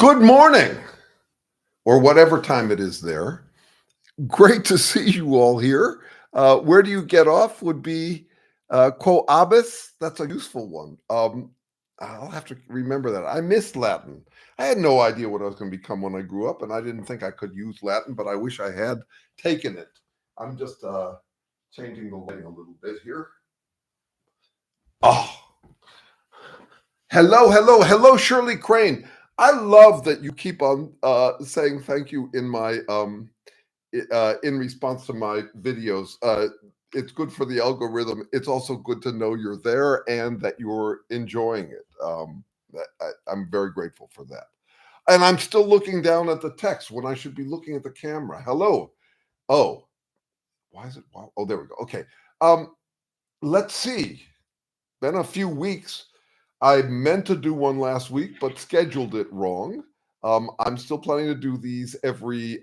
Good morning, or whatever time it is there. Great to see you all here. Where do you get off would be quo abis. That's a useful one. I'll have to remember that. I missed Latin. I had no idea what I was going to become when I grew up, and I didn't think I could use Latin, but I wish I had taken it. I'm just changing the lighting a little bit here. Oh, hello, Shirley Crane. I love that you keep on saying thank you in my in response to my videos. It's good for the algorithm. It's also good to know you're there and that you're enjoying it. I'm very grateful for that. And I'm still looking down at the text when I should be looking at the camera. Hello. Oh, why is it? Oh, there we go. Okay. Let's see. Been a few weeks. I meant to do one last week, but scheduled it wrong. I'm still planning to do these every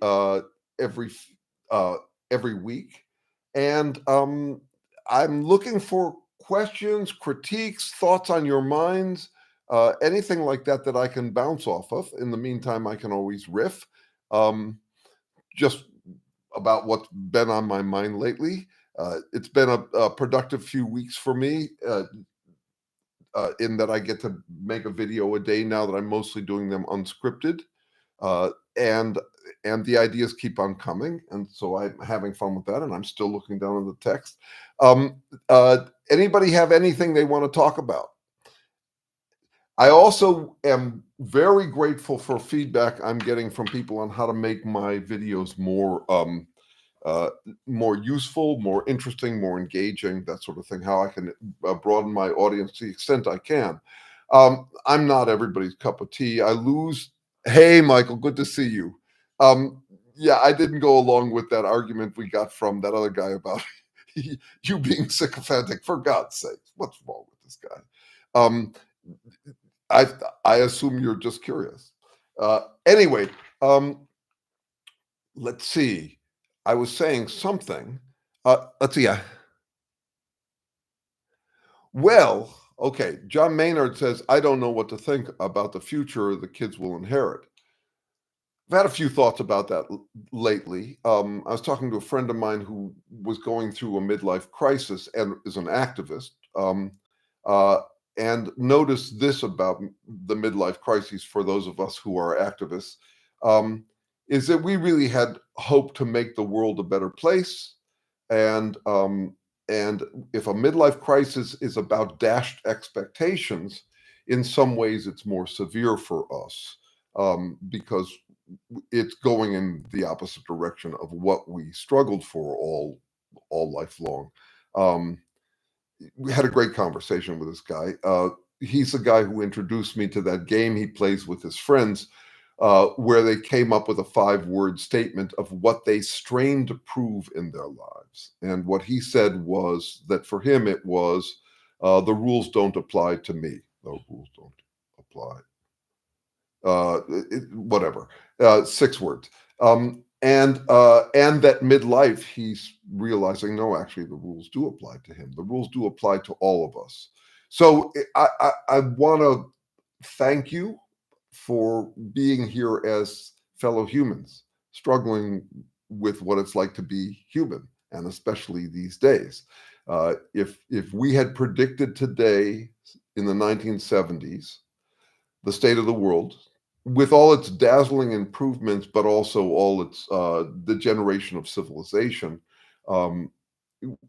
week, and I'm looking for questions, critiques, thoughts on your minds, anything like that that I can bounce off of. In the meantime, I can always riff, just about what's been on my mind lately. It's been a productive few weeks for me. In that I get to make a video a day now that I'm mostly doing them unscripted, and the ideas keep on coming, and so I'm having fun with that, and I'm still looking down at the text. Anybody have anything they want to talk about? I also am very grateful for feedback I'm getting from people on how to make my videos more useful, more interesting, more engaging, that sort of thing, how I can broaden my audience to the extent I can. I'm not everybody's cup of tea. Hey, Michael, good to see you. Yeah, I didn't go along with that argument we got from that other guy about you being sycophantic. For God's sake, what's wrong with this guy? I assume you're just curious. Anyway, let's see. I was saying something. Let's see. Well, okay. John Maynard says, I don't know what to think about the future the kids will inherit. I've had a few thoughts about that lately. I was talking to a friend of mine who was going through a midlife crisis and is an activist, and noticed this about the midlife crises for those of us who are activists. Is that we really had hoped to make the world a better place, and if a midlife crisis is about dashed expectations, in some ways it's more severe for us, because it's going in the opposite direction of what we struggled for all lifelong. We had a great conversation with this guy. He's the guy who introduced me to that game he plays with his friends, where they came up with a 5-word statement of what they strained to prove in their lives. And what he said was that for him, it was, the rules don't apply to me. The rules don't apply. Whatever, 6 words. And that midlife, he's realizing, no, actually, the rules do apply to him. The rules do apply to all of us. So I want to thank you for being here as fellow humans, struggling with what it's like to be human, and especially these days. If we had predicted today in the 1970s the state of the world, with all its dazzling improvements, but also all its degeneration of civilization,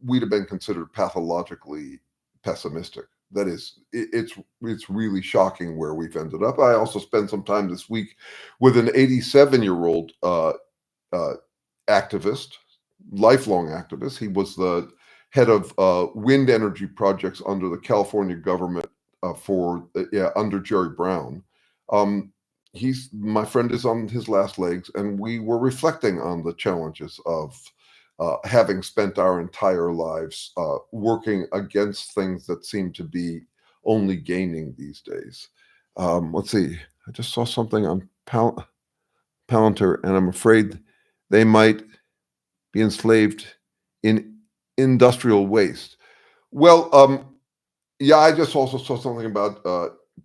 we'd have been considered pathologically pessimistic. That is, it's really shocking where we've ended up. I also spent some time this week with an 87-year-old activist, lifelong activist. He was the head of wind energy projects under the California government under Jerry Brown. My friend is on his last legs, and we were reflecting on the challenges of having spent our entire lives working against things that seem to be only gaining these days. Let's see. I just saw something on Palantir, and I'm afraid they might be enslaved in industrial waste. Well, yeah, I just also saw something about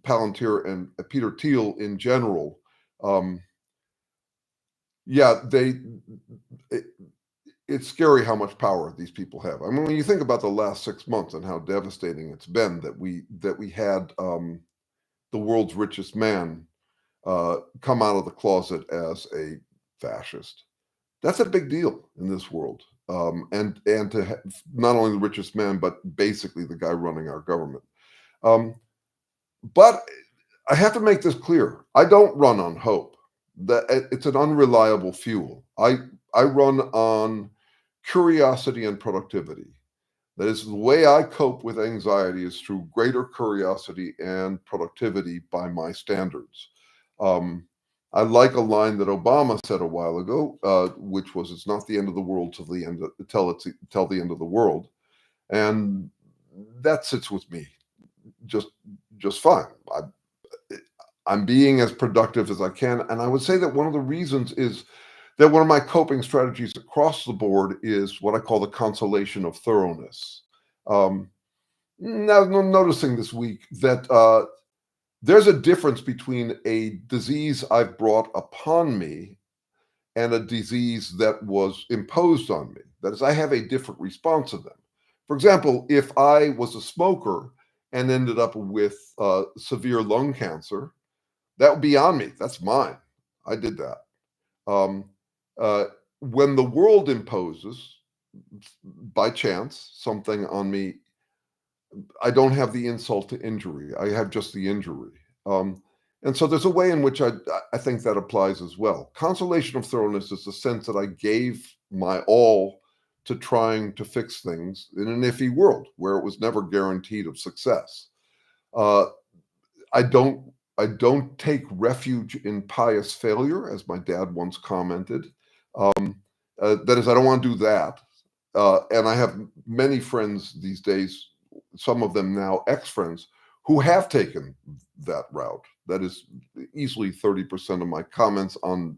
Palantir and Peter Thiel in general, Um, yeah, it's scary how much power these people have. I mean, when you think about the last 6 months and how devastating it's been that we had the world's richest man come out of the closet as a fascist. That's a big deal in this world. And to have not only the richest man, but basically the guy running our government. Um, but I have to make this clear. I don't run on hope. That it's an unreliable fuel. I run on curiosity and productivity. That is the way I cope with anxiety is through greater curiosity and productivity by my standards. Um, I like a line that Obama said a while ago, which was, "It's not the end of the world till the end till the end of the world," and that sits with me just just fine. I'm being as productive as I can, and I would say that one of the reasons is that one of my coping strategies across the board is what I call the consolation of thoroughness. Um, Now, I'm noticing this week that there's a difference between a disease I've brought upon me and a disease that was imposed on me. That is, I have a different response to them. For example, if I was a smoker and ended up with severe lung cancer, that would be on me. That's mine. I did that. Um, uh, when the world imposes, by chance, something on me, I don't have the insult to injury. I have just the injury. And so there's a way in which I think that applies as well. Consolation of thoroughness is the sense that I gave my all to trying to fix things in an iffy world where it was never guaranteed of success. Uh, I don't take refuge in pious failure, as my dad once commented. That is, I don't want to do that. And I have many friends these days, some of them now ex-friends, who have taken that route. That is easily 30% of my comments on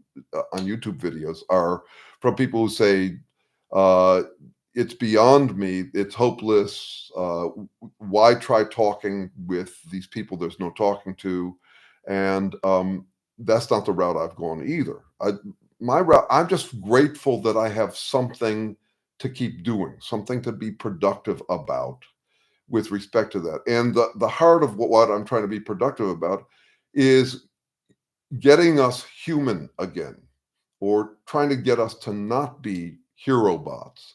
YouTube videos are from people who say, it's beyond me, it's hopeless. Why try talking with these people there's no talking to? And that's not the route I've gone either. My route, I'm just grateful that I have something to keep doing, something to be productive about with respect to that. And the heart of what I'm trying to be productive about is getting us human again, or trying to get us to not be hero bots.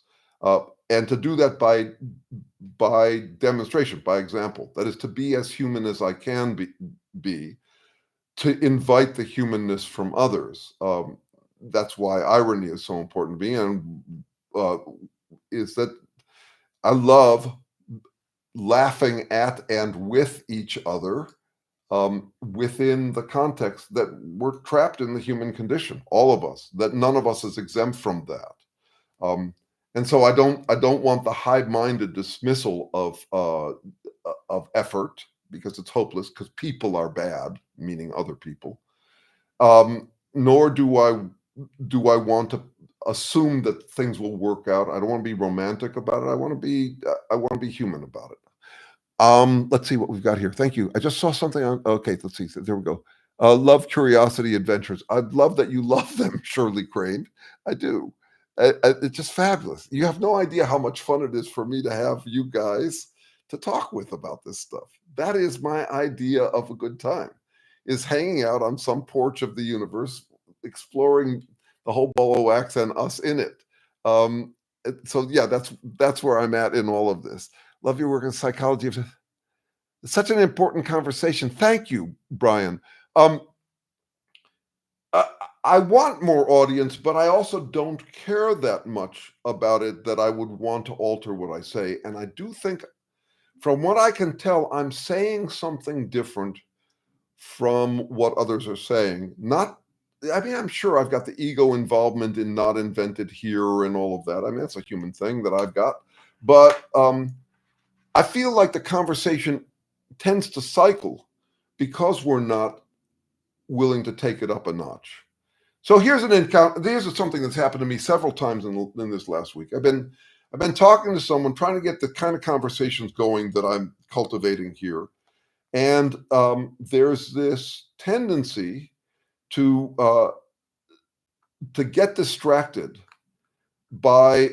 And to do that by demonstration, by example. That is, to be as human as I can be to invite the humanness from others. That's why irony is so important to me, and is that I love laughing at and with each other within the context that we're trapped in the human condition, all of us, that none of us is exempt from that. And so I don't want the high-minded dismissal of effort, because it's hopeless, because people are bad, meaning other people. Nor do I want to assume that things will work out. I don't want to be romantic about it. I want to be human about it. Let's see what we've got here. Thank you. I just saw something on. Okay, let's see. There we go. Love curiosity adventures. I love that you love them, Shirley Crane. I do. It's just fabulous. You have no idea how much fun it is for me to have you guys to talk with about this stuff. That is my idea of a good time, is hanging out on some porch of the universe, exploring the whole ball of wax and us in it. So yeah, that's where I'm at in all of this. Love your work in psychology. It's such an important conversation. Thank you, Brian. Um, I want more audience, but I also don't care that much about it that I would want to alter what I say. And I do think, from what I can tell, I'm saying something different from what others are saying. I mean, I'm sure I've got the ego involvement in not invented here and all of that. I mean, that's a human thing that I've got. But I feel like the conversation tends to cycle because we're not willing to take it up a notch. So here's an encounter. This is something that's happened to me several times in this last week. I've been talking to someone, trying to get the kind of conversations going that I'm cultivating here, and there's this tendency to get distracted by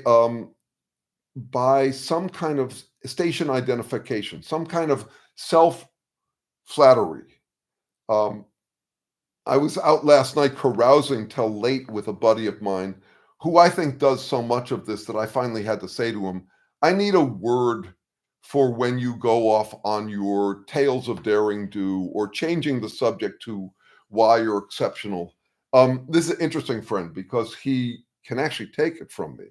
some kind of station identification, some kind of self-flattery. I was out last night carousing till late with a buddy of mine who I think does so much of this that I finally had to say to him, I need a word for when you go off on your tales of daring do or changing the subject to why you're exceptional. This is an interesting friend because he can actually take it from me.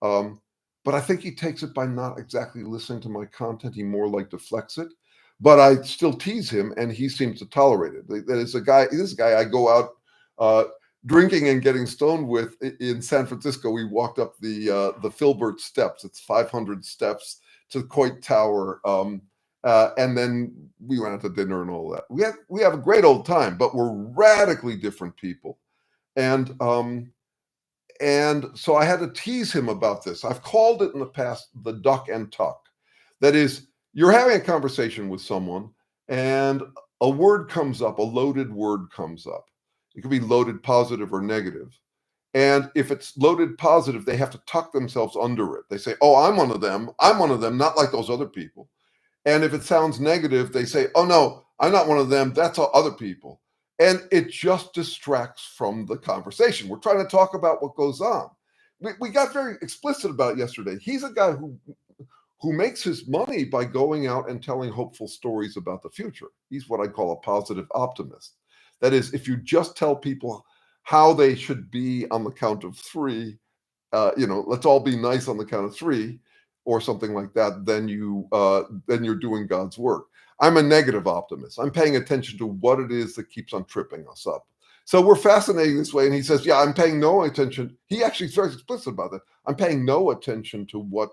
But I think he takes it by not exactly listening to my content. He more like deflects it. But I still tease him, and he seems to tolerate it. That is a guy. This guy I go out drinking and getting stoned with in San Francisco. We walked up the Filbert steps. It's 500 steps to Coit Tower, and then we went out to dinner and all that. We have a great old time, but we're radically different people, and so I had to tease him about this. I've called it in the past the duck and tuck. That is, you're having a conversation with someone and a word comes up, a loaded word comes up. It could be loaded positive or negative. And if it's loaded positive, they have to tuck themselves under it. They say, oh, I'm one of them, not like those other people. And if it sounds negative, they say, oh, no, I'm not one of them, that's all other people. And it just distracts from the conversation. We're trying to talk about what goes on. We got very explicit about it yesterday. He's a guy who makes his money by going out and telling hopeful stories about the future. He's what I call a positive optimist. That is, if you just tell people how they should be on the count of three, let's all be nice on the count of three, or something like that, then you're doing God's work. I'm a negative optimist. I'm paying attention to what it is that keeps on tripping us up. So we're fascinating this way. And he says, yeah, I'm paying no attention. He actually is very explicit about that. I'm paying no attention to what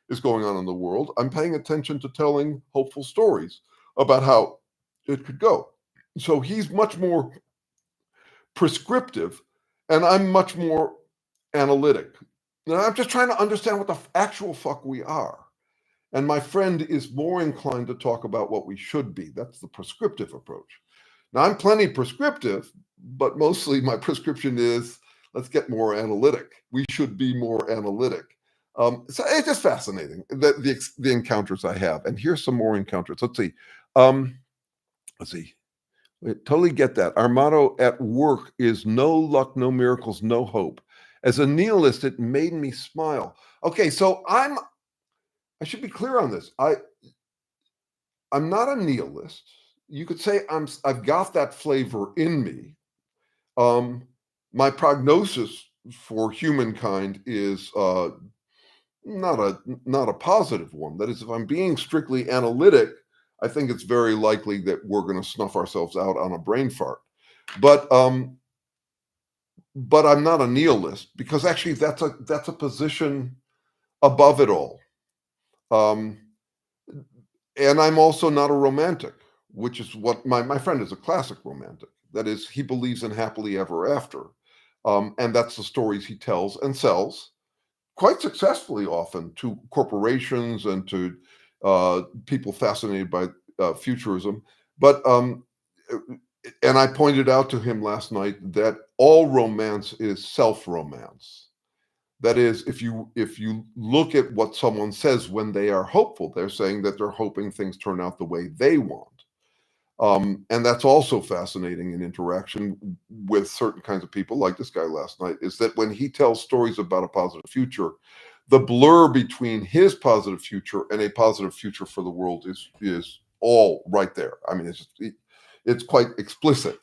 is going on in the world. I'm paying attention to telling hopeful stories about how it could go. So he's much more prescriptive, and I'm much more analytic. Now, I'm just trying to understand what the actual fuck we are. And my friend is more inclined to talk about what we should be. That's the prescriptive approach. Now, I'm plenty prescriptive, but mostly my prescription is let's get more analytic. We should be more analytic. So it's just fascinating, the encounters I have. And here's some more encounters. Let's see. I totally get that. Our motto at work is no luck, no miracles, no hope. As a nihilist, it made me smile. Okay, so I should be clear on this. I'm not a nihilist. You could say I've got that flavor in me. My prognosis for humankind is not a positive one. That is, if I'm being strictly analytic, I think it's very likely that we're going to snuff ourselves out on a brain fart. But I'm not a nihilist, because actually that's a position above it all. And I'm also not a romantic, which is what my friend is a classic romantic. That is, he believes in happily ever after. And that's the stories he tells and sells quite successfully often to corporations and to people fascinated by futurism. But and I pointed out to him last night that all romance is self-romance. That is, if you look at what someone says when they are hopeful, they're saying that they're hoping things turn out the way they want. And that's also fascinating in interaction with certain kinds of people, like this guy last night, is that when he tells stories about a positive future, the blur between his positive future and a positive future for the world is all right there. I mean, it's quite explicit.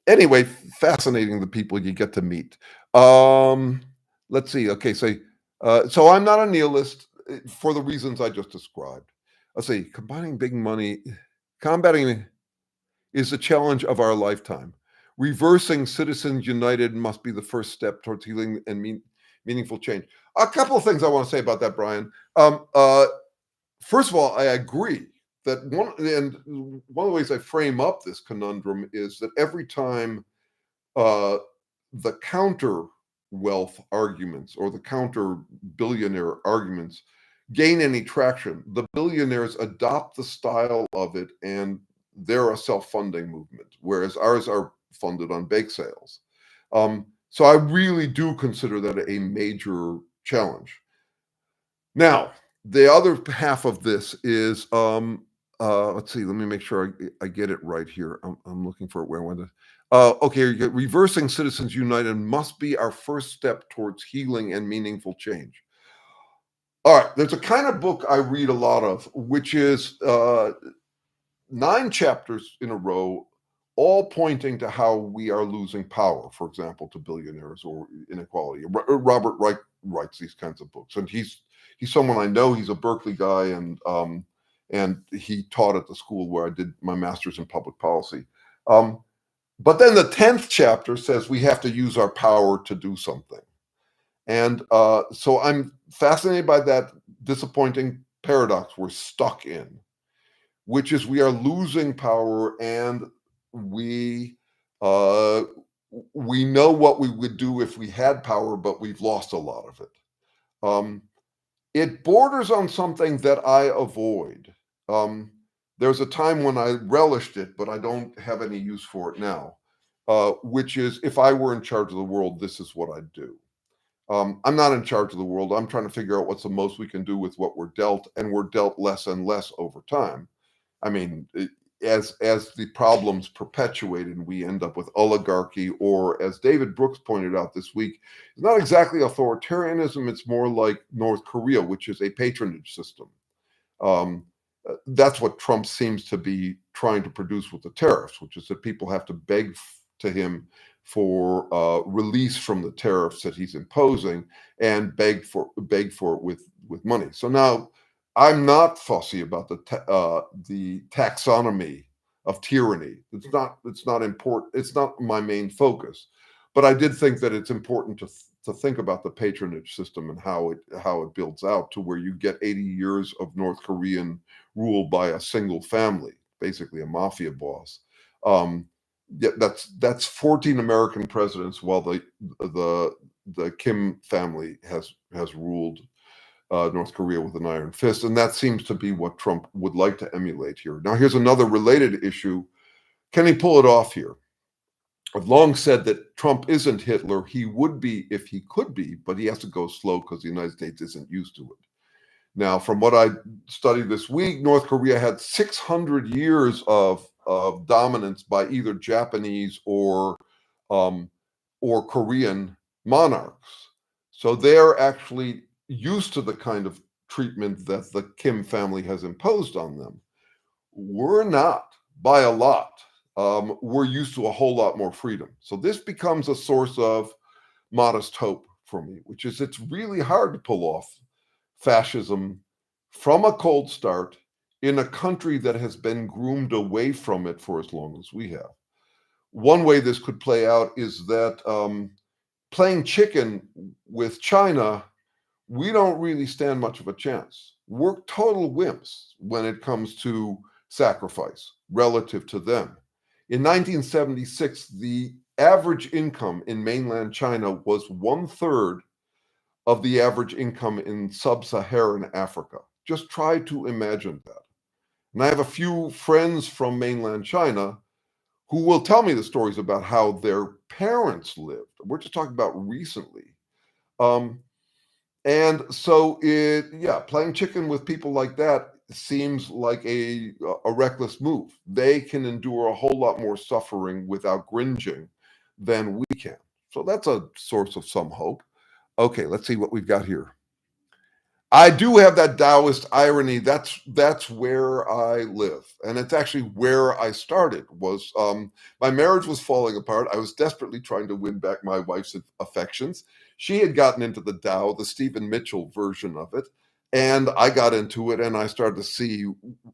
Anyway, fascinating, the people you get to meet. Let's see. Okay, so I'm not a nihilist for the reasons I just described. Let's see. Combating is the challenge of our lifetime. Reversing Citizens United must be the first step towards healing and meaningful change. A couple of things I want to say about that, Brian. First of all, I agree that one of the ways I frame up this conundrum is that every time the counter wealth arguments or the counter billionaire arguments gain any traction, the billionaires adopt the style of it and they're a self-funding movement, whereas ours are funded on bake sales. So I really do consider that a major challenge. Now, the other half of this is, let's see, let me make sure I get it right here. I'm looking for it where I went. Okay, reversing Citizens United must be our first step towards healing and meaningful change. All right, there's a kind of book I read a lot of, which is 9 chapters in a row, all pointing to how we are losing power, for example, to billionaires or inequality. Robert Reich writes these kinds of books, and he's someone I know. He's a Berkeley guy, and he taught at the school where I did my master's in public policy. But then the 10th chapter says we have to use our power to do something. And so I'm fascinated by that disappointing paradox we're stuck in, which is we are losing power, and we know what we would do if we had power, but we've lost a lot of it. It borders on something that I avoid. There's a time when I relished it, but I don't have any use for it now, which is, if I were in charge of the world, this is what I'd do. I'm not in charge of the world. I'm trying to figure out what's the most we can do with what we're dealt, and we're dealt less and less over time. I mean, as the problems perpetuate and we end up with oligarchy, or as David Brooks pointed out this week, it's not exactly authoritarianism. It's more like North Korea, which is a patronage system. That's what Trump seems to be trying to produce with the tariffs, which is that people have to beg to him for release from the tariffs that he's imposing, and beg for it with money. So now, I'm not fussy about the taxonomy of tyranny. It's not important. It's not my main focus. But I did think that it's important to think about the patronage system and how it builds out to where you get 80 years of North Korean rule by a single family, basically a mafia boss. Yeah, that's 14 American presidents, while the Kim family has ruled North Korea with an iron fist, and that seems to be what Trump would like to emulate here. Now, here's another related issue: can he pull it off here? I've long said that Trump isn't Hitler. He would be if he could be, but he has to go slow because the United States isn't used to it. Now, from what I studied this week, North Korea had 600 years of dominance by either Japanese or Korean monarchs. So they're actually used to the kind of treatment that the Kim family has imposed on them. We're not, by a lot. We're used to a whole lot more freedom. So this becomes a source of modest hope for me, which is it's really hard to pull off fascism from a cold start in a country that has been groomed away from it for as long as we have. One way this could play out is that playing chicken with China, we don't really stand much of a chance. We're total wimps when it comes to sacrifice relative to them. In 1976, the average income in mainland China was 1/3 of the average income in sub-Saharan Africa. Just try to imagine that. And I have a few friends from mainland China who will tell me the stories about how their parents lived. We're just talking about recently. And so playing chicken with people like that seems like a reckless move. They can endure a whole lot more suffering without gringing than we can. So that's a source of some hope. Okay, let's see what we've got here. I do have that Taoist irony. That's where I live, and it's actually where I started. Was my marriage was falling apart. I was desperately trying to win back my wife's affections. She had gotten into the Tao, the Stephen Mitchell version of it, and I got into it, and I started to see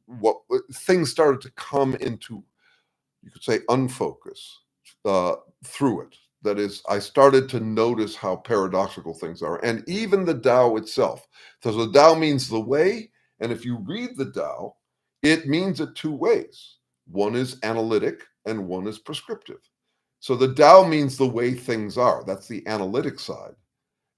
what things started to come into, you could say, unfocus through it. That is, I started to notice how paradoxical things are, and even the Tao itself. So the Tao means the way, and if you read the Tao, it means it two ways. One is analytic, and one is prescriptive. So the Tao means the way things are. That's the analytic side,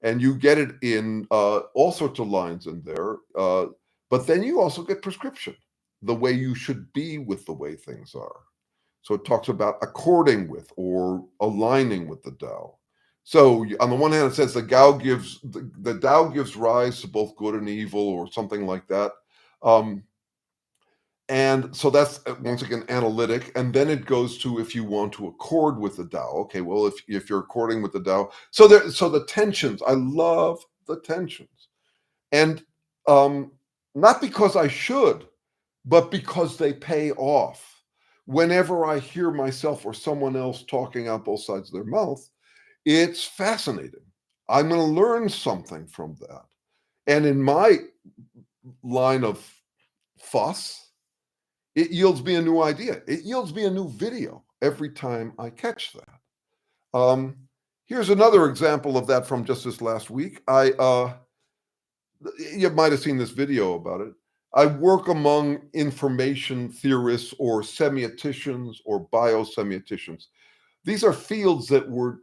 and you get it in all sorts of lines in there. But then you also get prescription, the way you should be with the way things are. So it talks about according with or aligning with the Tao. So on the one hand, it says the Tao gives rise to both good and evil, or something like that. And so that's once again analytic, and then it goes to if you want to accord with the Tao. Okay, well, if you're according with the Tao, so the tensions. I love the tensions, and not because I should, but because they pay off. Whenever I hear myself or someone else talking out both sides of their mouth, it's fascinating. I'm going to learn something from that, and in my line of fuss, it yields me a new idea. It yields me a new video every time I catch that. Here's another example of that from just this last week. You might have seen this video about it. I work among information theorists or semioticians or biosemioticians. These are fields that were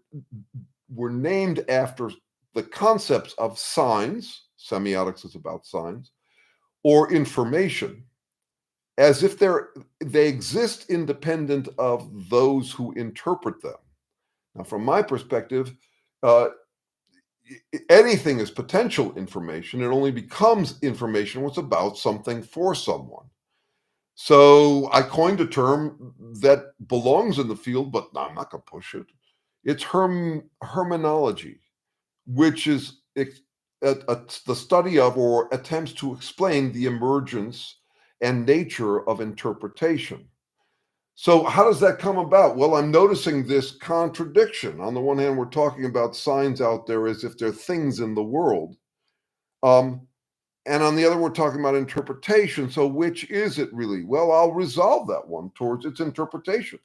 named after the concepts of signs. Semiotics is about signs, or information, as if they exist independent of those who interpret them. Now, from my perspective, anything is potential information. It only becomes information when it's about something for someone. So I coined a term that belongs in the field, but I'm not going to push it. It's hermenology, which is the study of or attempts to explain the emergence and nature of interpretation. So how does that come about? Well, I'm noticing this contradiction. On the one hand, we're talking about signs out there as if they're things in the world. And on the other, we're talking about interpretation. So which is it really? Well, I'll resolve that one towards its interpretation.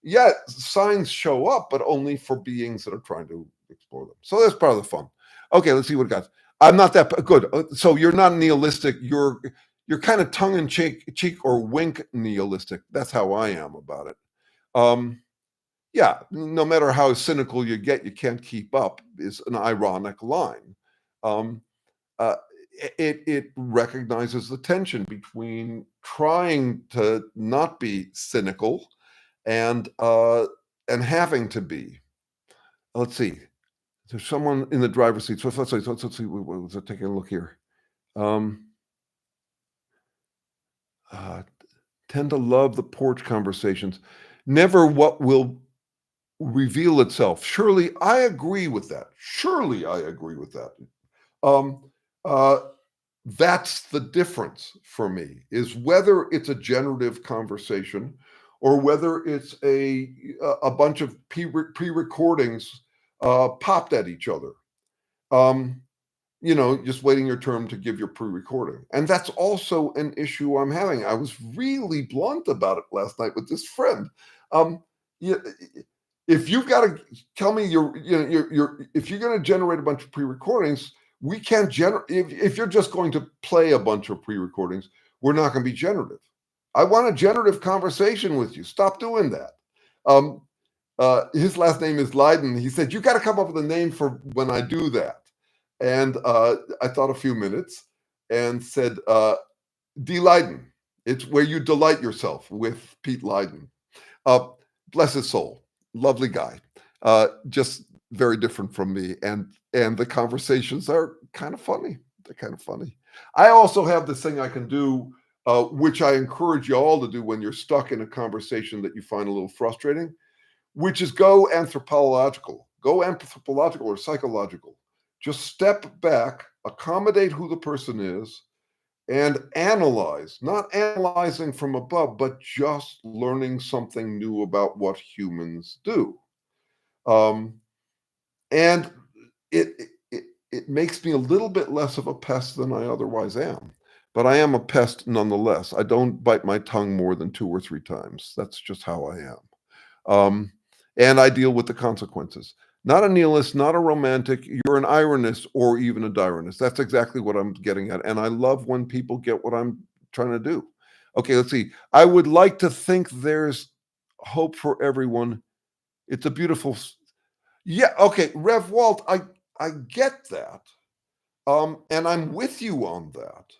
Yeah, signs show up, but only for beings that are trying to explore them. So that's part of the fun. Okay, let's see what it got. I'm not that good. So you're not nihilistic. You're kind of tongue in cheek or wink nihilistic. That's how I am about it. Yeah, no matter how cynical you get, you can't keep up is an ironic line. It recognizes the tension between trying to not be cynical and having to be. Let's see. There's someone in the driver's seat. So let's see. Let's take a look here. Tend to love the porch conversations. Never what will reveal itself. Surely I agree with that. That's the difference for me, is whether it's a generative conversation or whether it's a bunch of pre-recordings popped at each other. Just waiting your turn to give your pre-recording. And that's also an issue I'm having. I was really blunt about it last night with this friend. If you've got to tell me if you're going to generate a bunch of pre-recordings, we can't generate. If you're just going to play a bunch of pre-recordings, we're not going to be generative. I want a generative conversation with you. Stop doing that. His last name is Leiden. He said, you got to come up with a name for when I do that. And I thought a few minutes and said, D. Leiden. It's where you delight yourself with Pete Leiden. Bless his soul. Lovely guy. Just very different from me. And the conversations are kind of funny. They're kind of funny. I also have this thing I can do, which I encourage you all to do when you're stuck in a conversation that you find a little frustrating, which is go anthropological or psychological. Just step back, accommodate who the person is, and analyze, not analyzing from above, but just learning something new about what humans do. And it makes me a little bit less of a pest than I otherwise am. But I am a pest nonetheless. I don't bite my tongue more than 2 or 3 times. That's just how I am. And I deal with the consequences. Not a nihilist, not a romantic. You're an ironist or even a dironist. That's exactly what I'm getting at. And I love when people get what I'm trying to do. Okay, let's see. I would like to think there's hope for everyone. It's a beautiful... Yeah, okay, Rev Walt, I get that. And I'm with you on that.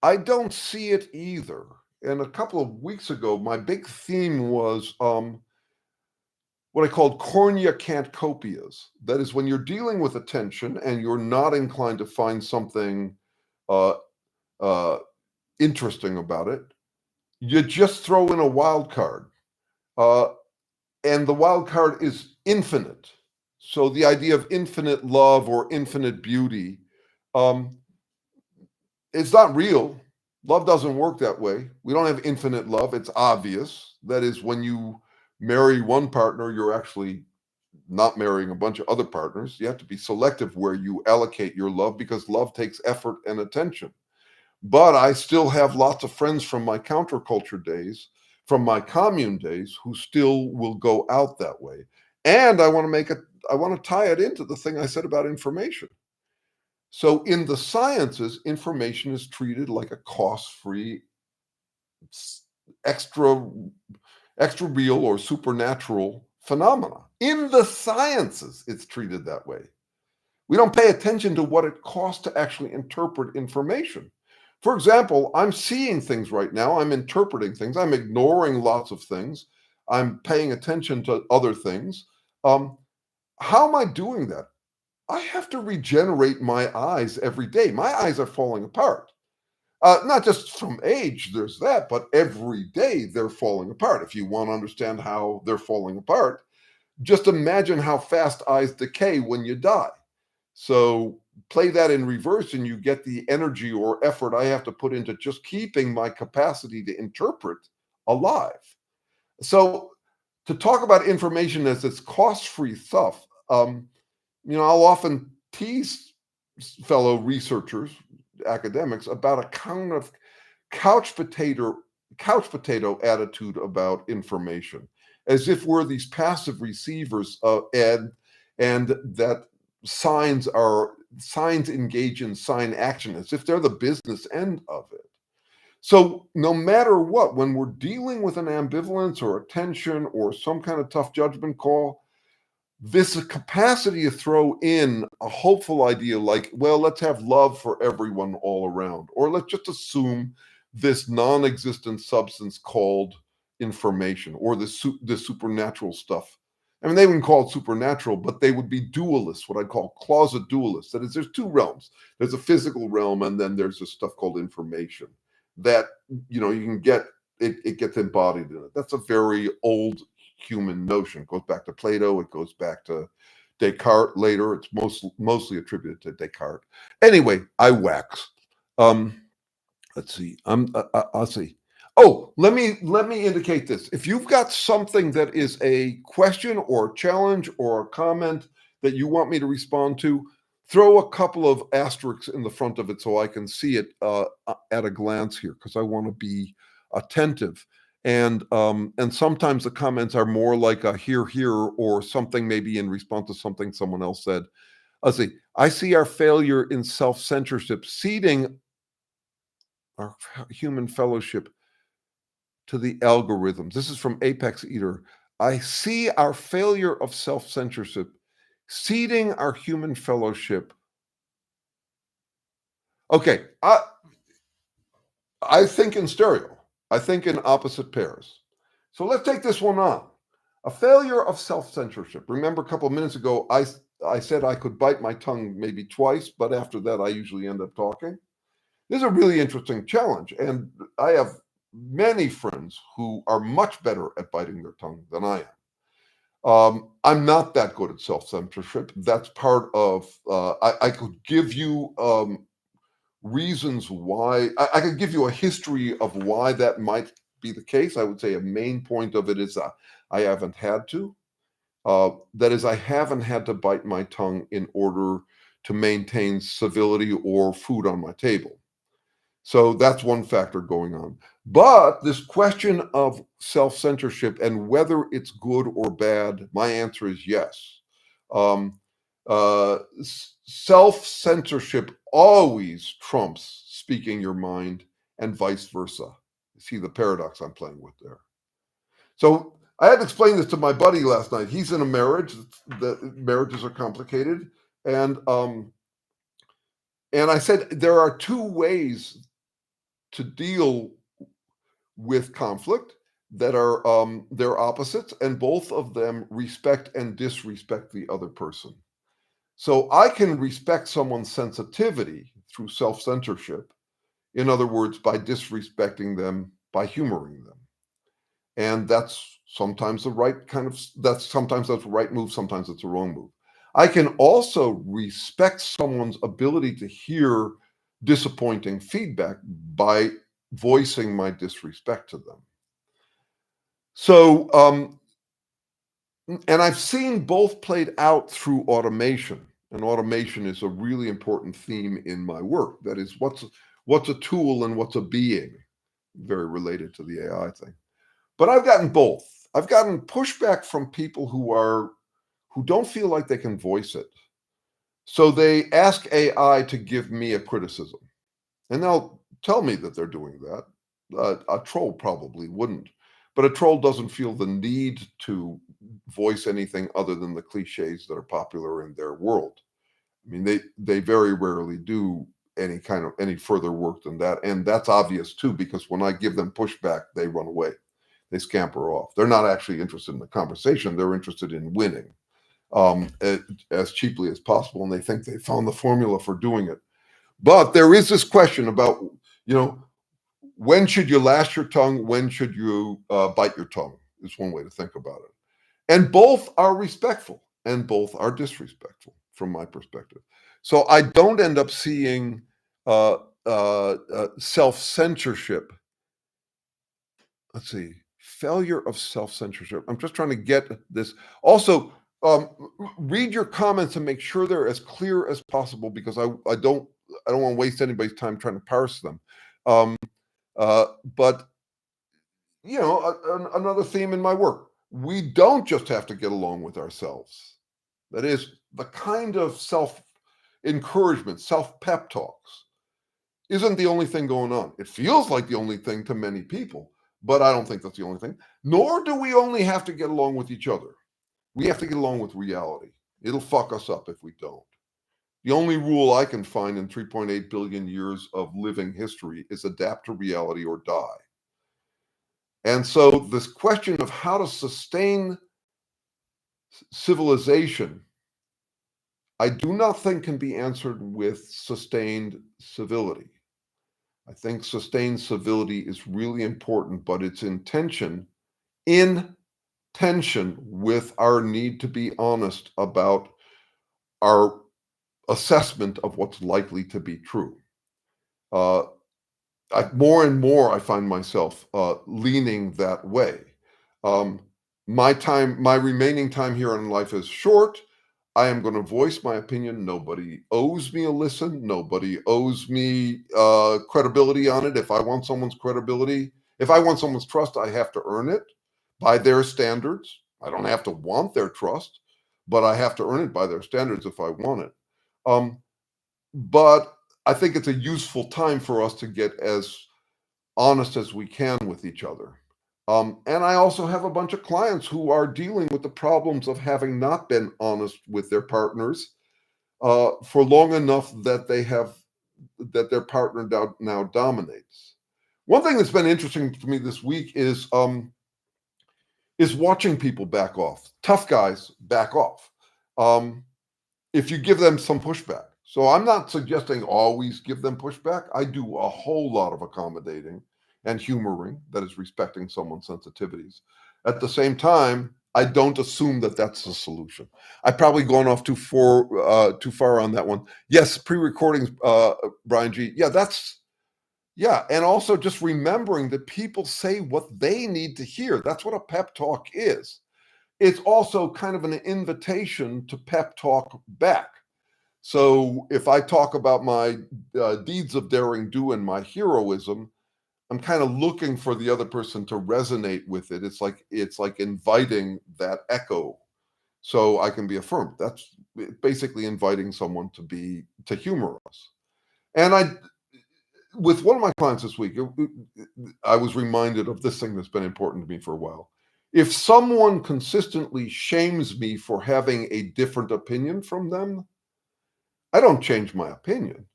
I don't see it either. and a couple of weeks ago, my big theme was what I called cornucopias. That is, when you're dealing with attention and you're not inclined to find something uh, uh, interesting about it, you just throw in a wild card. Uh, and the wild card is infinite. So the idea of infinite love or infinite beauty, um, it's not real. Love doesn't work that way. We don't have infinite love. It's obvious. That is, when you marry one partner, you're actually not marrying a bunch of other partners. You have to be selective where you allocate your love because love takes effort and attention. But I still have lots of friends from my counterculture days, from my commune days, who still will go out that way. And I want to tie it into the thing I said about information. So in the sciences, information is treated like a cost-free, extra extra real or supernatural phenomena. In the sciences, it's treated that way. We don't pay attention to what it costs to actually interpret information. For example, I'm seeing things right now, I'm interpreting things, I'm ignoring lots of things, I'm paying attention to other things. How am I doing that? I have to regenerate my eyes every day. My eyes are falling apart. Not just from age, there's that, but every day they're falling apart. If you want to understand how they're falling apart, just imagine how fast eyes decay when you die. So play that in reverse and you get the energy or effort I have to put into just keeping my capacity to interpret alive. So to talk about information as it's cost-free stuff, I'll often tease fellow researchers, academics, about a kind of couch potato attitude about information, as if we're these passive receivers, and that signs engage in sign action, as if they're the business end of it. So no matter what, when we're dealing with an ambivalence or a tension or some kind of tough judgment call, this capacity to throw in a hopeful idea like, well, let's have love for everyone all around, or let's just assume this non-existent substance called information, or the supernatural stuff. I mean, they wouldn't call it supernatural, but they would be dualists, what I call closet dualists. That is, there's two realms. There's a physical realm, and then there's this stuff called information that, you can get, it gets embodied in it. That's a very old human notion. It goes back to Plato. It goes back to Descartes later. It's mostly attributed to Descartes. Anyway, I wax. Let's see. I'll see. Oh, let me indicate this. If you've got something that is a question or challenge or a comment that you want me to respond to, throw a couple of asterisks in the front of it so I can see it at a glance here, because I want to be attentive. And sometimes the comments are more like a here, or something maybe in response to something someone else said. Let's see. I see our failure in self-censorship ceding our human fellowship to the algorithms. This is from Apex Eater. I see our failure of self-censorship ceding our human fellowship. Okay, I think in stereo. I think in opposite pairs. So let's take this one on. A failure of self-censorship. Remember a couple of minutes ago, I said I could bite my tongue maybe twice, but after that, I usually end up talking. This is a really interesting challenge, and I have many friends who are much better at biting their tongue than I am. I'm not that good at self-censorship. That's part of, I could give you reasons why, I could give you a history of why that might be the case. I would say a main point of it is I haven't had to. That is, I haven't had to bite my tongue in order to maintain civility or food on my table. So that's one factor going on. But this question of self-censorship and whether it's good or bad, my answer is yes. Self-censorship always trumps speaking your mind, and vice versa. You see the paradox I'm playing with there. So I had to explain this to my buddy last night. He's in a marriage. The marriages are complicated. And I said, there are two ways to deal with conflict that are their opposites, and both of them respect and disrespect the other person. So I can respect someone's sensitivity through self-censorship. In other words, by disrespecting them, by humoring them. And that's sometimes the right kind of, sometimes that's the right move, sometimes it's the wrong move. I can also respect someone's ability to hear disappointing feedback by voicing my disrespect to them. So, and I've seen both played out through automation. And automation is a really important theme in my work. That is, what's a tool and what's a being? Very related to the AI thing. But I've gotten both. I've gotten pushback from people who don't feel like they can voice it. So they ask AI to give me a criticism. And they'll tell me that they're doing that. A troll probably wouldn't. But a troll doesn't feel the need to voice anything other than the cliches that are popular in their world. I mean, they very rarely do any further work than that. And that's obvious too, because when I give them pushback, they run away. They scamper off. They're not actually interested in the conversation. They're interested in winning as cheaply as possible. And they think they found the formula for doing it. But there is this question about, when should you lash your tongue? When should you bite your tongue? Is one way to think about it. And both are respectful and both are disrespectful from my perspective. So I don't end up seeing self-censorship. Let's see, failure of self-censorship. I'm just trying to get this. Also, read your comments and make sure they're as clear as possible, because I don't want to waste anybody's time trying to parse them. But another theme in my work, we don't just have to get along with ourselves. That is, the kind of self-encouragement, self-pep talks isn't the only thing going on. It feels like the only thing to many people, but I don't think that's the only thing. Nor do we only have to get along with each other. We have to get along with reality. It'll fuck us up if we don't. The only rule I can find in 3.8 billion years of living history is adapt to reality or die. And so this question of how to sustain civilization, I do not think can be answered with sustained civility. I think sustained civility is really important, but it's in tension with our need to be honest about our assessment of what's likely to be true. More and more, I find myself leaning that way. My remaining time here in life is short. I am going to voice my opinion. Nobody owes me a listen. Nobody owes me credibility on it. If I want someone's credibility, if I want someone's trust, I have to earn it by their standards. I don't have to want their trust, but I have to earn it by their standards if I want it. But I think it's a useful time for us to get as honest as we can with each other. And I also have a bunch of clients who are dealing with the problems of having not been honest with their partners for long enough that their partner now dominates. One thing that's been interesting to me this week is watching people back off. Tough guys back off if you give them some pushback. So I'm not suggesting always give them pushback. I do a whole lot of accommodating and humoring, that is, respecting someone's sensitivities. At the same time, I don't assume that that's the solution. I've probably gone off too far on that one. Yes, pre-recordings, Brian G. Yeah, and also just remembering that people say what they need to hear. That's what a pep talk is. It's also kind of an invitation to pep talk back. So if I talk about my deeds of daring do and my heroism, I'm kind of looking for the other person to resonate with it. It's like inviting that echo so I can be affirmed. That's basically inviting someone to humor us. And with one of my clients this week, I was reminded of this thing that's been important to me for a while. If someone consistently shames me for having a different opinion from them, I don't change my opinion.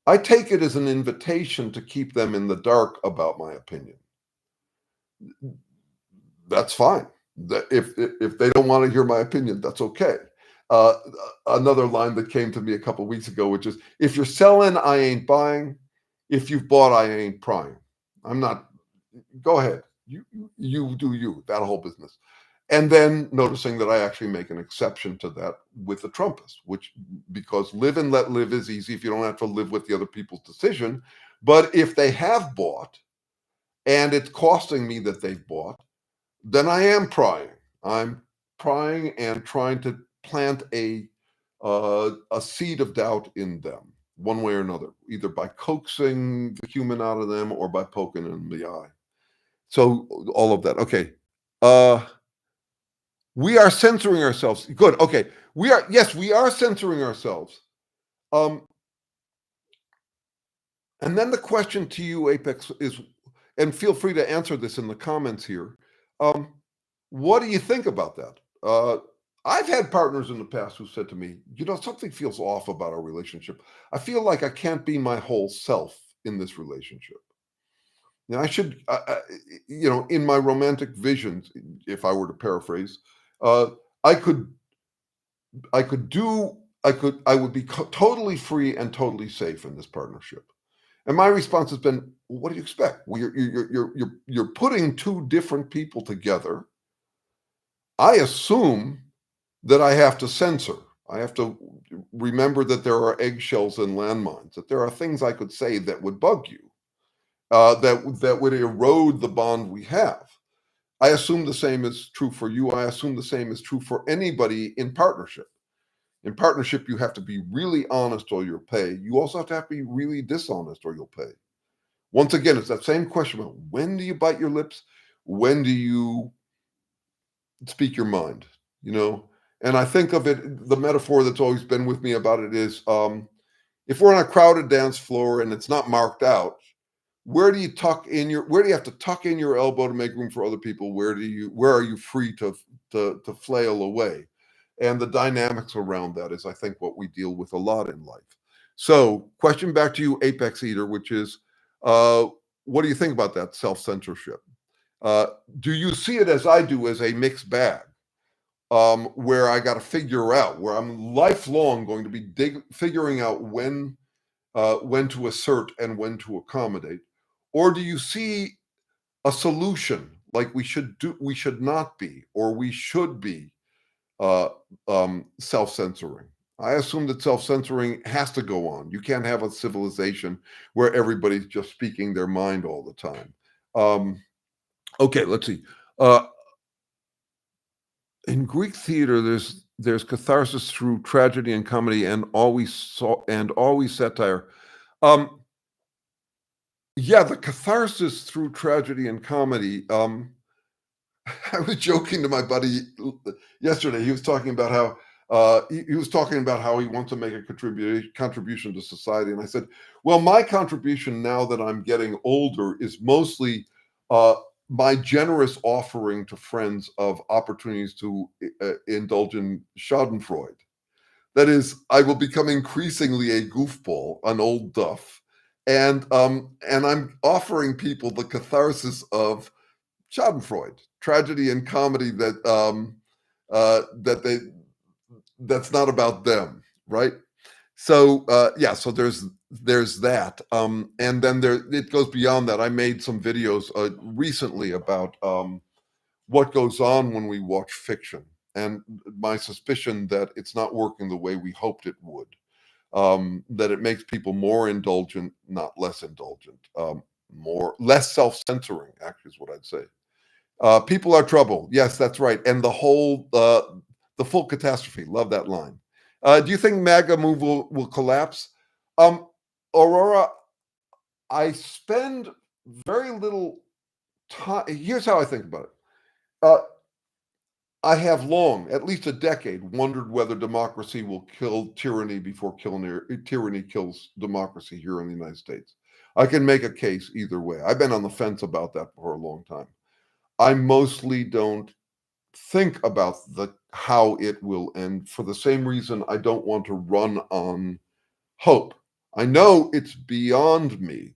I take it as an invitation to keep them in the dark about my opinion. that's fine. If they don't want to hear my opinion, that's okay. Uh, Another line that came to me a couple weeks ago, which is, if you're selling, I ain't buying. If you've bought, I ain't prying. I'm not. Go ahead. You do you. That whole business. And then noticing that I actually make an exception to that with the Trumpists, which, because live and let live is easy if you don't have to live with the other people's decision. But if they have bought and it's costing me that they've bought, then I am prying. I'm prying and trying to plant a seed of doubt in them, one way or another, either by coaxing the human out of them or by poking them in the eye. So all of that. Okay. We are censoring ourselves. Good. Okay. Yes, we are censoring ourselves. And then the question to you, Apex, is, and feel free to answer this in the comments here. What do you think about that? I've had partners in the past who said to me, something feels off about our relationship. I feel like I can't be my whole self in this relationship. Now, I should, in my romantic visions, if I were to paraphrase, I would be totally free and totally safe in this partnership. And my response has been, what do you expect? Well, you're putting two different people together. I assume that I have to censor. I have to remember that there are eggshells and landmines, that there are things I could say that would bug you, that would erode the bond we have. I assume the same is true for you. I assume the same is true for anybody in partnership. In partnership, you have to be really honest or you'll pay. You also have to be really dishonest or you'll pay. Once again, it's that same question about, when do you bite your lips? When do you speak your mind? And I think of it, the metaphor that's always been with me about it is, if we're on a crowded dance floor and it's not marked out, where do you have to tuck in your elbow to make room for other people? Where are you free to flail away? And the dynamics around that is, I think, what we deal with a lot in life. So, question back to you, Apex Eater, which is, what do you think about that self-censorship? Do you see it as I do, as a mixed bag, where I got to figure out, where I'm lifelong going to be figuring out when to assert and when to accommodate? Or do you see a solution, like we should not be, or we should be self-censoring? I assume that self-censoring has to go on. You can't have a civilization where everybody's just speaking their mind all the time. Okay, let's see. In Greek theater, there's catharsis through tragedy and comedy, and always satire. Yeah, the catharsis through tragedy and comedy. I was joking to my buddy yesterday. He was talking about how he wants to make a contribution to society, and I said, "Well, my contribution now that I'm getting older is mostly my generous offering to friends of opportunities to indulge in Schadenfreude. That is, I will become increasingly a goofball, an old duff, and I'm offering people the catharsis of Schadenfreude, tragedy and comedy that's not about them, right? So so there's that, and then it goes beyond that. I made some videos recently about what goes on when we watch fiction, and my suspicion that it's not working the way we hoped it would. That it makes people more indulgent, not less indulgent, less self-censoring, actually, is what I'd say. People are trouble. Yes, that's right. And the full catastrophe. Love that line. Do you think MAGA move will collapse? Aurora, I spend very little time. Here's how I think about it. I have long, at least a decade, wondered whether democracy will kill tyranny before tyranny kills democracy here in the United States. I can make a case either way. I've been on the fence about that for a long time. I mostly don't think about how it will end, for the same reason I don't want to run on hope. I know it's beyond me,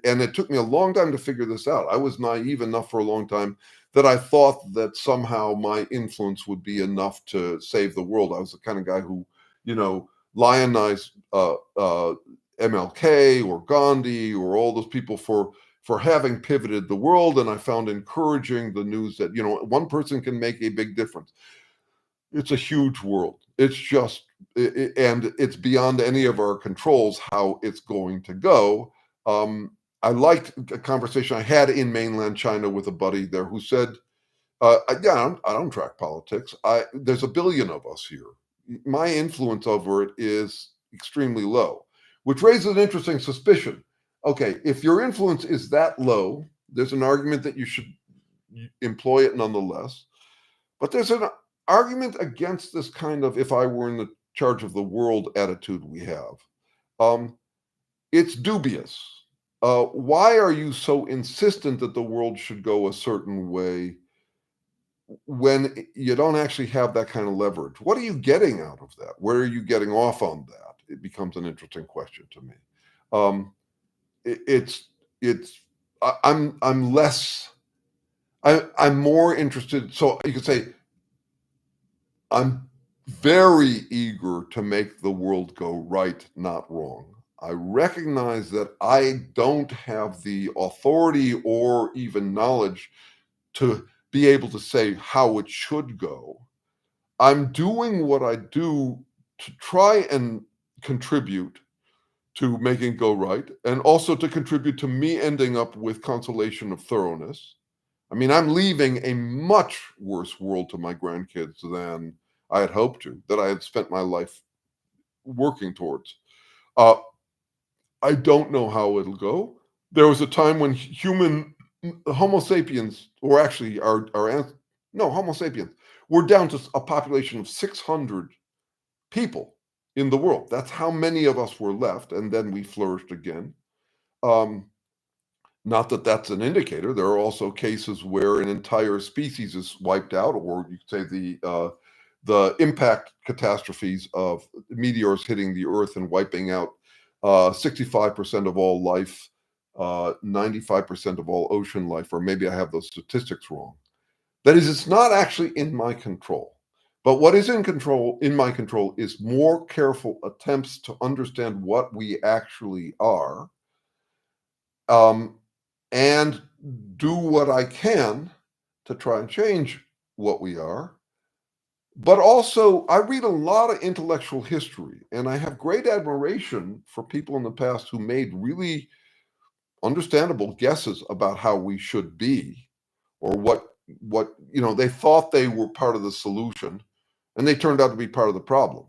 and it took me a long time to figure this out. I was naive enough for a long time that I thought that somehow my influence would be enough to save the world. I was the kind of guy who, lionized MLK or Gandhi or all those people for having pivoted the world, and I found encouraging the news that one person can make a big difference. It's a huge world. It's just, and it's beyond any of our controls how it's going to go. I liked a conversation I had in mainland China with a buddy there who said, yeah, I don't track politics. There's a billion of us here. My influence over it is extremely low, which raises an interesting suspicion. Okay, if your influence is that low, there's an argument that you should employ it nonetheless. But there's an argument against this kind of if I were in the charge of the world attitude we have. It's dubious. Why are you so insistent that the world should go a certain way when you don't actually have that kind of leverage? What are you getting out of that? Where are you getting off on that? It becomes an interesting question to me. I'm more interested. So you could say, I'm very eager to make the world go right, not wrong. I recognize that I don't have the authority or even knowledge to be able to say how it should go. I'm doing what I do to try and contribute to making it go right, and also to contribute to me ending up with consolation of thoroughness. I mean, I'm leaving a much worse world to my grandkids than I had hoped to, that I had spent my life working towards. I don't know how it'll go. There was a time when Homo sapiens, or actually Homo sapiens, we're down to a population of 600 people in the world. That's how many of us were left, and then we flourished again. Not that that's an indicator. There are also cases where an entire species is wiped out, or you could say the impact catastrophes of meteors hitting the Earth and wiping out 65% of all life, 95% of all ocean life, or maybe I have those statistics wrong. That is, it's not actually in my control. But what is in my control is more careful attempts to understand what we actually are, and do what I can to try and change what we are. But also, I read a lot of intellectual history, and I have great admiration for people in the past who made really understandable guesses about how we should be, or what they thought they were part of the solution, and they turned out to be part of the problem.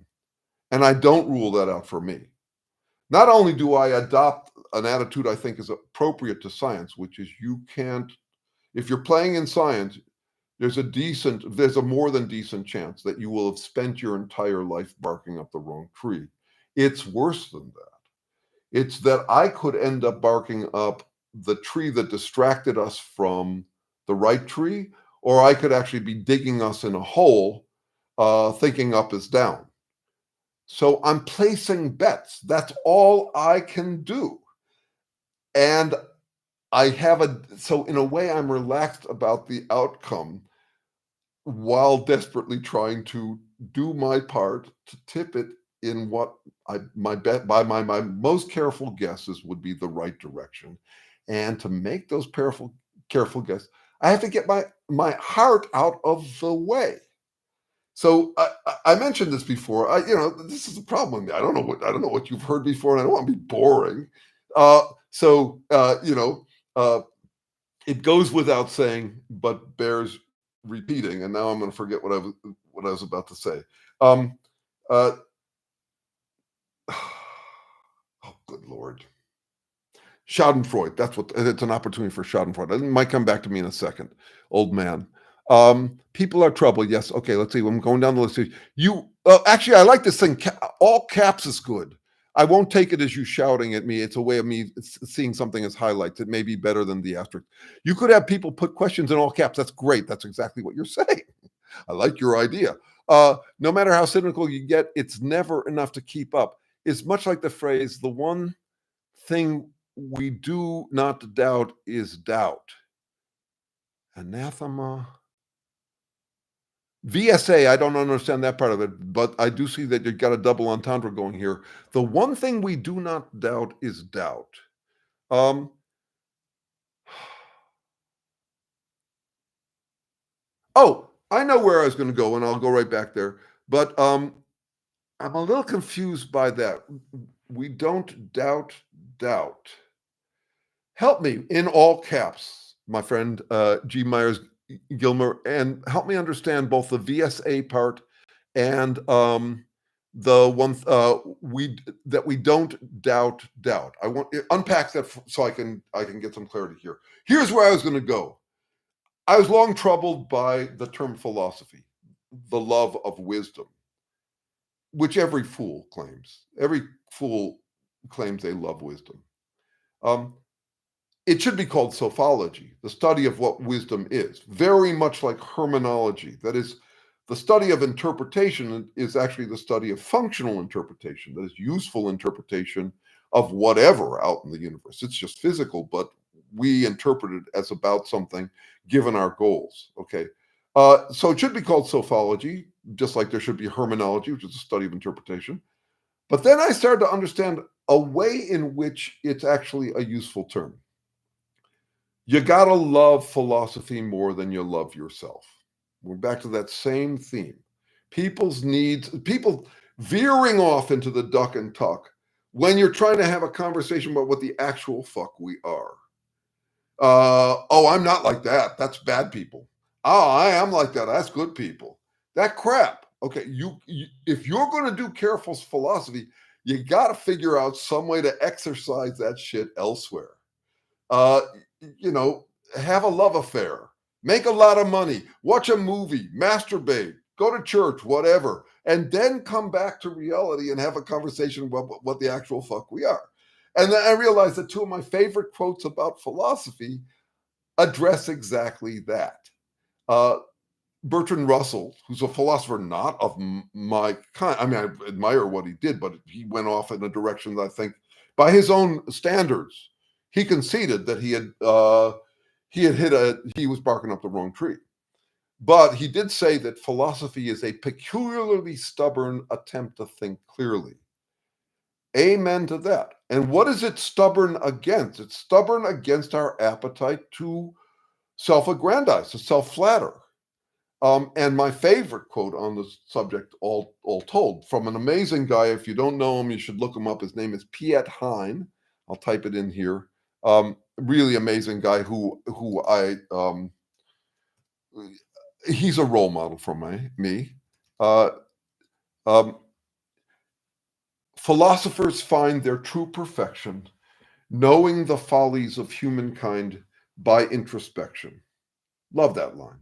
And I don't rule that out for me. Not only do I adopt an attitude I think is appropriate to science, which is if you're playing in science, there's a more than decent chance that you will have spent your entire life barking up the wrong tree. It's worse than that. It's that I could end up barking up the tree that distracted us from the right tree, or I could actually be digging us in a hole, thinking up is down. So I'm placing bets. That's all I can do. And so in a way, I'm relaxed about the outcome while desperately trying to do my part to tip it in what my most careful guesses would be the right direction. And to make those careful guesses, I have to get my heart out of the way. So I mentioned this before. This is a problem with me. I don't know what you've heard before, and I don't want to be boring. It goes without saying, but bears repeating. And now I'm going to forget what I was about to say. Oh, good Lord. Schadenfreude. It's an opportunity for Schadenfreude. It might come back to me in a second. Old man. People are troubled. Yes. Okay. Let's see. I'm going down the list. Actually, I like this thing. All caps is good. I won't take it as you shouting at me. It's a way of me seeing something as highlights. It may be better than the asterisk. You could have people put questions in all caps. That's great. That's exactly what you're saying. I like your idea. No matter how cynical you get, it's never enough to keep up. is much like the phrase, the one thing we do not doubt is doubt. Anathema. VSA, I don't understand that part of it, but I do see that you've got a double entendre going here. The one thing we do not doubt is doubt. Um, oh, I know where I was going to go, and I'll go right back there. But I'm a little confused by that. We don't doubt. Help me in all caps, my friend G. Myers Gilmer, and help me understand both the VSA part and the one we don't doubt. I want unpack that so I can get some clarity here. Here's where I was going to go. I was long troubled by the term philosophy, the love of wisdom, which every fool claims. Every fool claims they love wisdom. It should be called sophology, the study of what wisdom is, very much like hermeneology. That is, the study of interpretation is actually the study of functional interpretation, that is, useful interpretation of whatever out in the universe. It's just physical, but we interpret it as about something given our goals. Okay. So it should be called sophology, just like there should be hermeneology, which is a study of interpretation. But then I started to understand a way in which it's actually a useful term. You gotta love philosophy more than you love yourself. We're back to that same theme. People's needs, people veering off into the duck and tuck when you're trying to have a conversation about what the actual fuck we are. Oh, I'm not like that. That's bad people. Oh, I am like that. That's good people. That crap. Okay, you if you're going to do careful philosophy, you got to figure out some way to exercise that shit elsewhere. Uh, have a love affair, make a lot of money, watch a movie, masturbate, go to church, whatever, and then come back to reality and have a conversation about what the actual fuck we are. And then I realized that two of my favorite quotes about philosophy address exactly that. Bertrand Russell, who's a philosopher not of my kind, I mean, I admire what he did, but he went off in a direction that I think, by his own standards, he conceded that he was barking up the wrong tree. But he did say that philosophy is a peculiarly stubborn attempt to think clearly. Amen to that. And what is it stubborn against? It's stubborn against our appetite to self-aggrandize, to self-flatter. And my favorite quote on this subject, all told, from an amazing guy. If you don't know him, you should look him up. His name is Piet Hein. I'll type it in here. Really amazing guy who he's a role model for me. Philosophers find their true perfection knowing the follies of humankind by introspection. Love that line.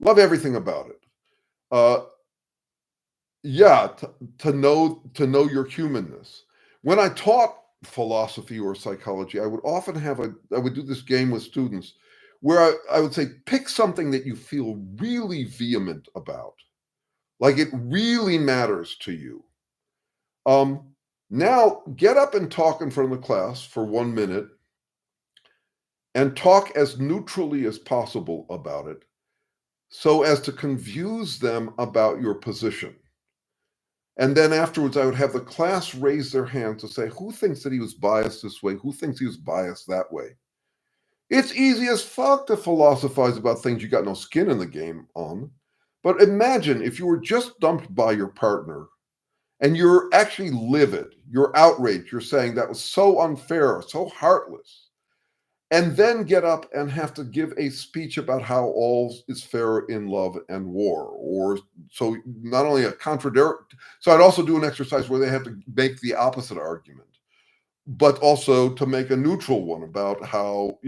Love everything about it. To know your humanness. When I taught philosophy or psychology, I would do this game with students where I would say, pick something that you feel really vehement about, like it really matters to you. Now get up and talk in front of the class for 1 minute and talk as neutrally as possible about it, so as to confuse them about your position. And then afterwards, I would have the class raise their hands to say, who thinks that he was biased this way? Who thinks he was biased that way? It's easy as fuck to philosophize about things you got no skin in the game on. But imagine if you were just dumped by your partner and you're actually livid, you're outraged, you're saying that was so unfair, so heartless. And then get up and have to give a speech about how all is fair in love and war. Or so not only a contradictory, so I'd also do an exercise where they have to make the opposite argument, but also to make a neutral one about how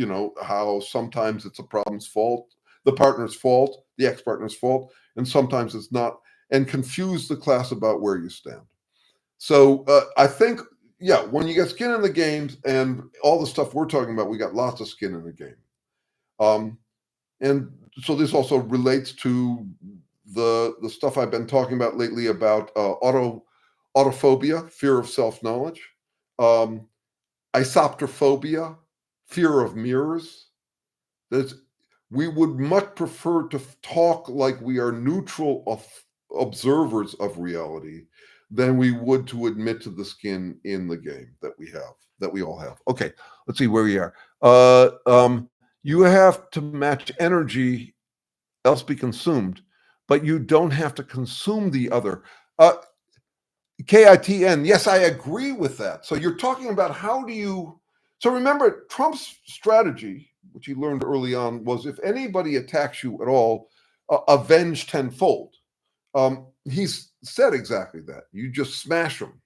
sometimes it's a problem's fault, the partner's fault, the ex-partner's fault, and sometimes it's not, and confuse the class about where you stand. So I think, when you get skin in the games and all the stuff we're talking about, we got lots of skin in the game. And so this also relates to the stuff I've been talking about lately about autophobia, fear of self-knowledge, um, isoptrophobia, fear of mirrors. There's, we would much prefer to talk like we are neutral observers of reality than we would to admit to the skin in the game that we have, that we all have. Okay, let's see where we are. You have to match energy, else be consumed, but you don't have to consume the other. KITN, yes, I agree with that. So you're talking about how do you, so remember Trump's strategy, which he learned early on, was if anybody attacks you at all, avenge tenfold. He's said exactly that. You just smash him.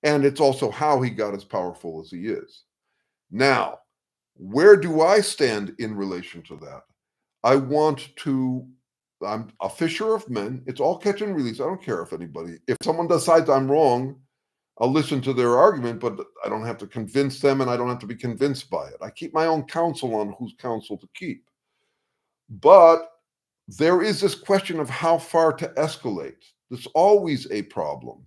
And it's also how he got as powerful as he is. Now, where do I stand in relation to that? I'm a fisher of men. It's all catch and release. I don't care if someone decides I'm wrong, I'll listen to their argument, but I don't have to convince them and I don't have to be convinced by it. I keep my own counsel on whose counsel to keep. But there is this question of how far to escalate. There's always a problem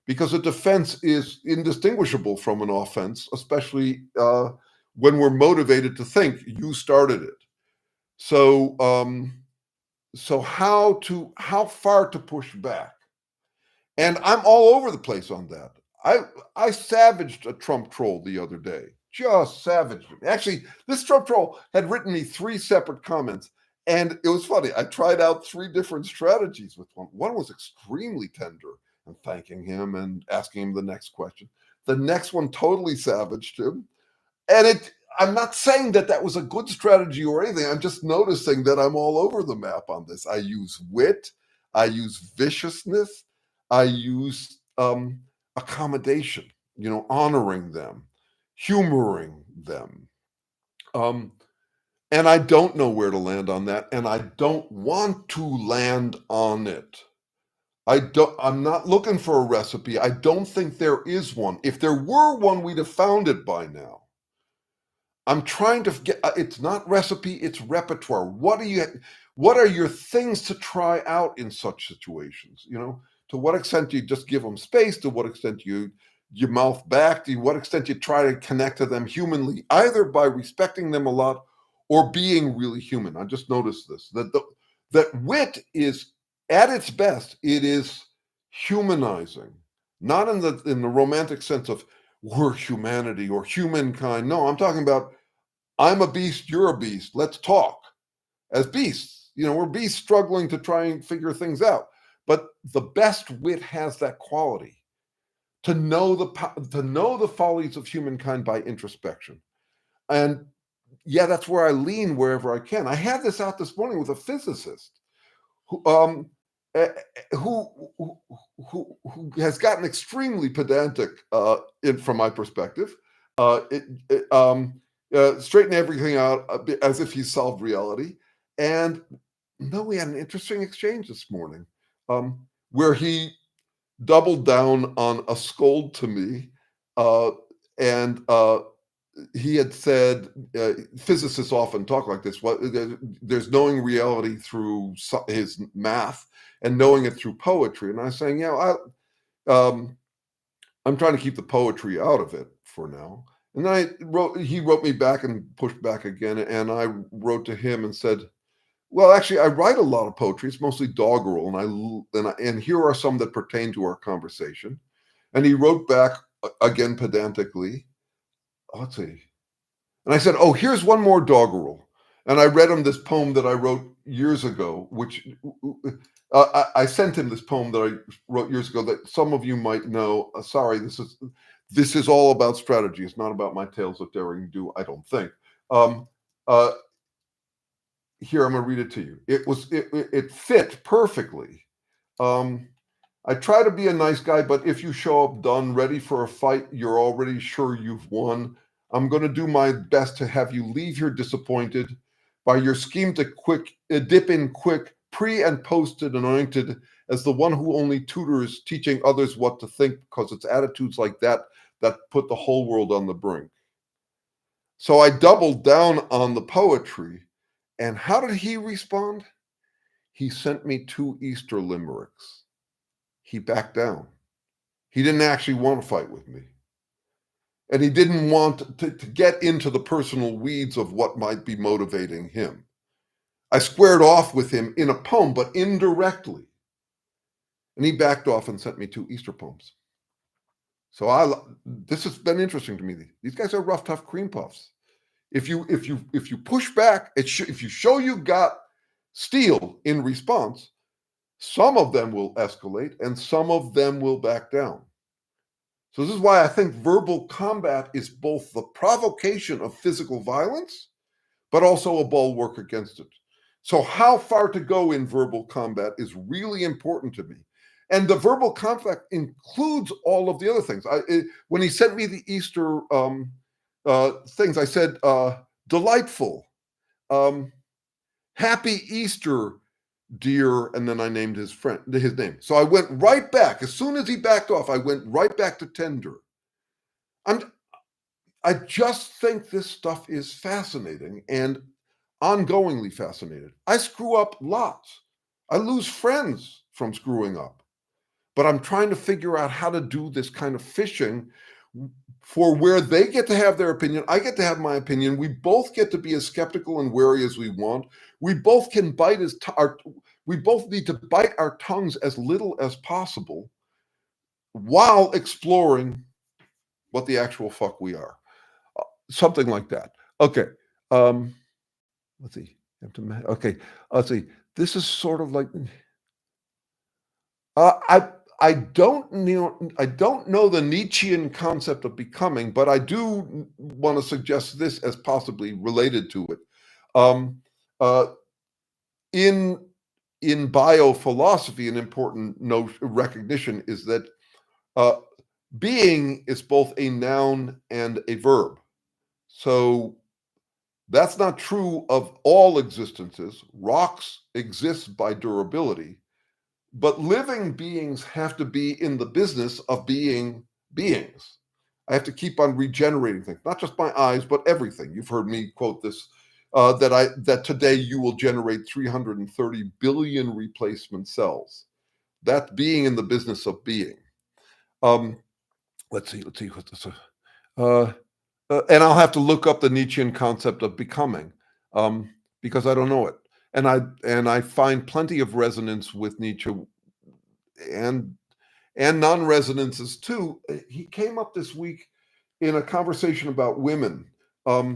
because a defense is indistinguishable from an offense, especially when we're motivated to think you started it. So, how far to push back? And I'm all over the place on that. I savaged a Trump troll the other day. Just savaged him. Actually, this Trump troll had written me 3 separate comments. And it was funny. I tried out 3 different strategies with one. One was extremely tender and thanking him and asking him the next question. The next one totally savaged him. And I'm not saying that that was a good strategy or anything. I'm just noticing that I'm all over the map on this. I use wit. I use viciousness. I use accommodation, honoring them, humoring them. And I don't know where to land on that. And I don't want to land on it. I'm not looking for a recipe. I don't think there is one. If there were one, we'd have found it by now. I'm trying to get, it's not recipe, it's repertoire. What are your things to try out in such situations? To what extent do you just give them space? To what extent you mouth back? To what extent you try to connect to them humanly, either by respecting them a lot or being really human? I just noticed this, that wit is at its best, it is humanizing, not in the romantic sense of we're humanity or humankind. No, I'm talking about I'm a beast, you're a beast. Let's talk as beasts. We're beasts struggling to try and figure things out. But the best wit has that quality to know the follies of humankind by introspection. And yeah, that's where I lean wherever I can. I had this out this morning with a physicist who has gotten extremely pedantic from my perspective. Straighten everything out as if he solved reality. And no, we had an interesting exchange this morning where he doubled down on a scold to me. And he had said, physicists often talk like this, there's knowing reality through his math and knowing it through poetry. And I was saying, I'm trying to keep the poetry out of it for now. And then he wrote me back and pushed back again. And I wrote to him and said, well, actually, I write a lot of poetry. It's mostly doggerel. And here are some that pertain to our conversation. And he wrote back again pedantically. Let's see. And I said, oh, here's one more doggerel. And I read him this poem that I wrote years ago, which I sent him this poem that I wrote years ago that some of you might know. Sorry, this is all about strategy. It's not about my tales of daring do, I don't think. Here, I'm going to read it to you. It fit perfectly. I try to be a nice guy, but if you show up done, ready for a fight, you're already sure you've won. I'm going to do my best to have you leave here disappointed by your scheme to dip in quick, pre and posted anointed as the one who only tutors, teaching others what to think, because it's attitudes like that that put the whole world on the brink. So I doubled down on the poetry. And how did he respond? He sent me 2 Easter limericks. He backed down. He didn't actually want to fight with me. And he didn't want to get into the personal weeds of what might be motivating him. I squared off with him in a poem, but indirectly. And he backed off and sent me 2 Easter poems. So this has been interesting to me. These guys are rough, tough cream puffs. If you push back, if you show you got steel in response, some of them will escalate and some of them will back down. So this is why I think verbal combat is both the provocation of physical violence, but also a bulwark against it. So how far to go in verbal combat is really important to me. And the verbal combat includes all of the other things. When he sent me the Easter things, I said, delightful, happy Easter, dear, and then I named his name. So I went right back. As soon as he backed off, I went right back to tender. I just think this stuff is fascinating and ongoingly fascinated. I screw up lots. I lose friends from screwing up. But I'm trying to figure out how to do this kind of fishing for where they get to have their opinion, I get to have my opinion. We both get to be as skeptical and wary as we want. We both can we both need to bite our tongues as little as possible while exploring what the actual fuck we are. Something like that. Okay. Let's see. Okay. Let's see. This is sort of like I don't know the Nietzschean concept of becoming, but I do want to suggest this as possibly related to it. In biophilosophy, an important recognition is that being is both a noun and a verb. So that's not true of all existences. Rocks exist by durability. But living beings have to be in the business of being beings. I have to keep on regenerating things, not just my eyes, but everything. You've heard me quote this, that today you will generate 330 billion replacement cells. That's being in the business of being. Let's see what this. And I'll have to look up the Nietzschean concept of becoming, because I don't know it. And I find plenty of resonance with Nietzsche and non-resonances too. He came up this week in a conversation about women. A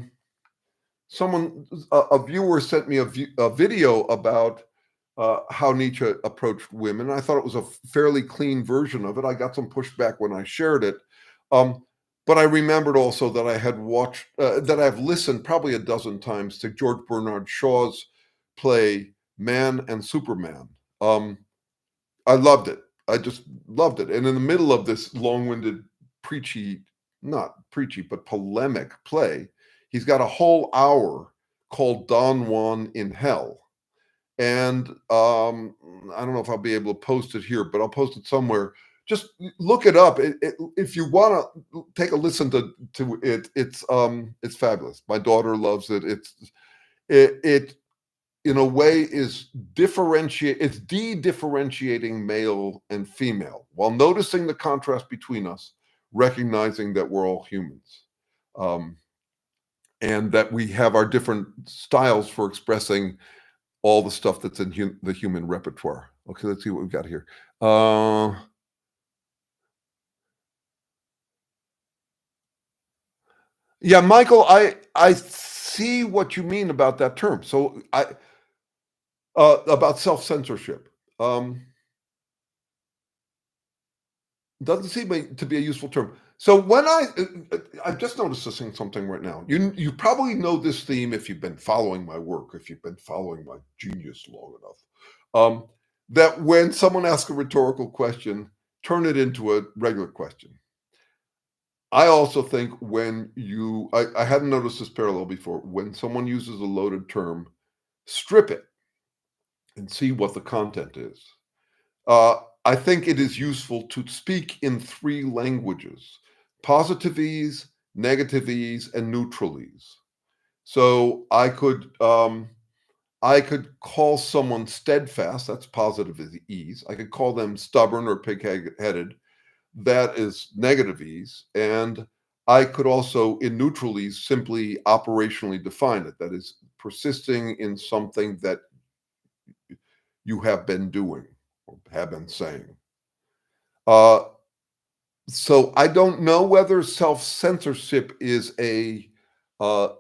viewer sent me a video about how Nietzsche approached women. I thought it was a fairly clean version of it. I got some pushback when I shared it. But I remembered also that I had watched, that I've listened probably a dozen times to George Bernard Shaw's play Man and Superman. I loved it. I just loved it. And in the middle of this long-winded, not preachy, but polemic play, he's got a whole hour called Don Juan in Hell. And I don't know if I'll be able to post it here, but I'll post it somewhere. Just look it up. If you want to take a listen to it, it's fabulous. My daughter loves it. It in a way is de-differentiating male and female while noticing the contrast between us, recognizing that we're all humans, and that we have our different styles for expressing all the stuff that's in the human repertoire. Okay, let's see what we've got here. Yeah, Michael, I see what you mean about that term. So about self-censorship. Doesn't seem to be a useful term. So when I'm just noticing something right now. You probably know this theme if you've been following my work, if you've been following my genius long enough. That when someone asks a rhetorical question, turn it into a regular question. I also think I hadn't noticed this parallel before. When someone uses a loaded term, strip it and see what the content is. I think it is useful to speak in 3 languages: positivese, negativese, and neutralese. So I could call someone steadfast, that's positive ease. I could call them stubborn or pig-headed. that is negative ease. And I could also, in neutral ease, simply operationally define it. That is persisting in something that you have been doing or have been saying. So I don't know whether self-censorship is a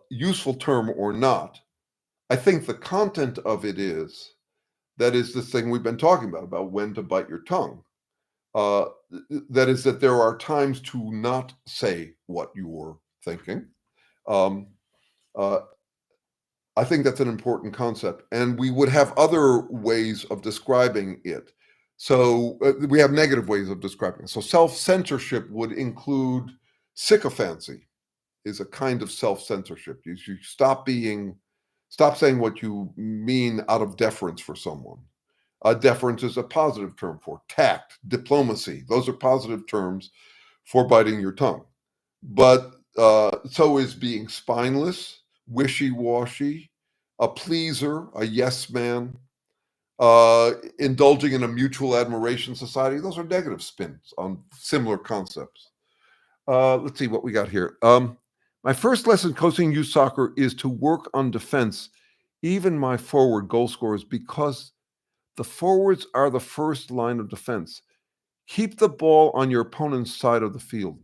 useful term or not. I think the content of it is, that is this thing we've been talking about when to bite your tongue. Uh, that is that there are times to not say what you're thinking. Um, uh, I think that's an important concept, and we would have other ways of describing it. So we have negative ways of describing it. So self-censorship would include sycophancy, is a kind of self-censorship. You stop saying what you mean out of deference for someone. Deference is a positive term for tact, diplomacy. Those are positive terms for biting your tongue. But so is being spineless, wishy-washy, a pleaser, a yes man, indulging in a mutual admiration society. Those are negative spins on similar concepts. Let's see what we got here. My first lesson coaching youth soccer is to work on defense, even my forward goal scorers, because the forwards are the first line of defense. Keep the ball on your opponent's side of the field.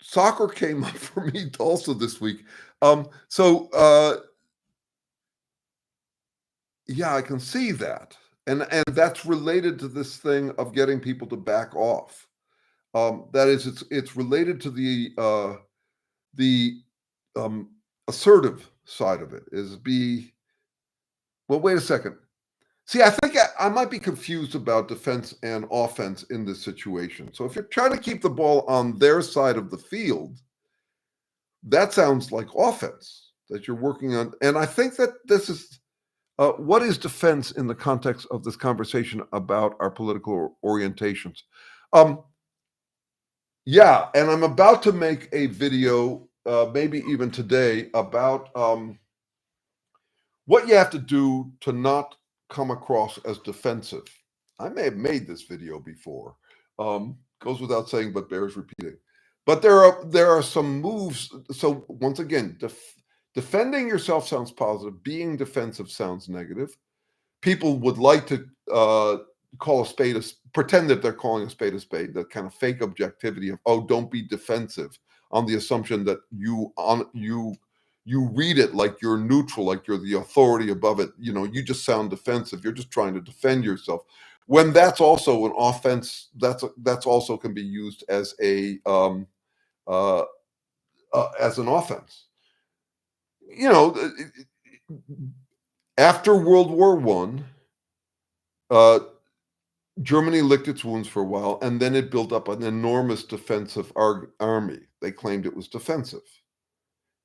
Soccer came up for me also this week. Yeah, I can see that. And that's related to this thing of getting people to back off. That is, it's related to the assertive side of it. Well, wait a second. See, I think I might be confused about defense and offense in this situation. So if you're trying to keep the ball on their side of the field, that sounds like offense that you're working on. And I think that this is what is defense in the context of this conversation about our political orientations. Yeah, and I'm about to make a video, maybe even today, about what you have to do to not come across as defensive. I may have made this video before. Goes without saying, but bears repeating. But there are some moves. So once again, defending yourself sounds positive. Being defensive sounds negative. People would like to call a spade pretend that they're calling a spade, that kind of fake objectivity of, oh, don't be defensive, on the assumption that you read it like you're neutral, like you're the authority above it. You just sound defensive. You're just trying to defend yourself. When that's also an offense, that's also can be used as as an offense. After World War I, Germany licked its wounds for a while, and then it built up an enormous defensive army. They claimed it was defensive.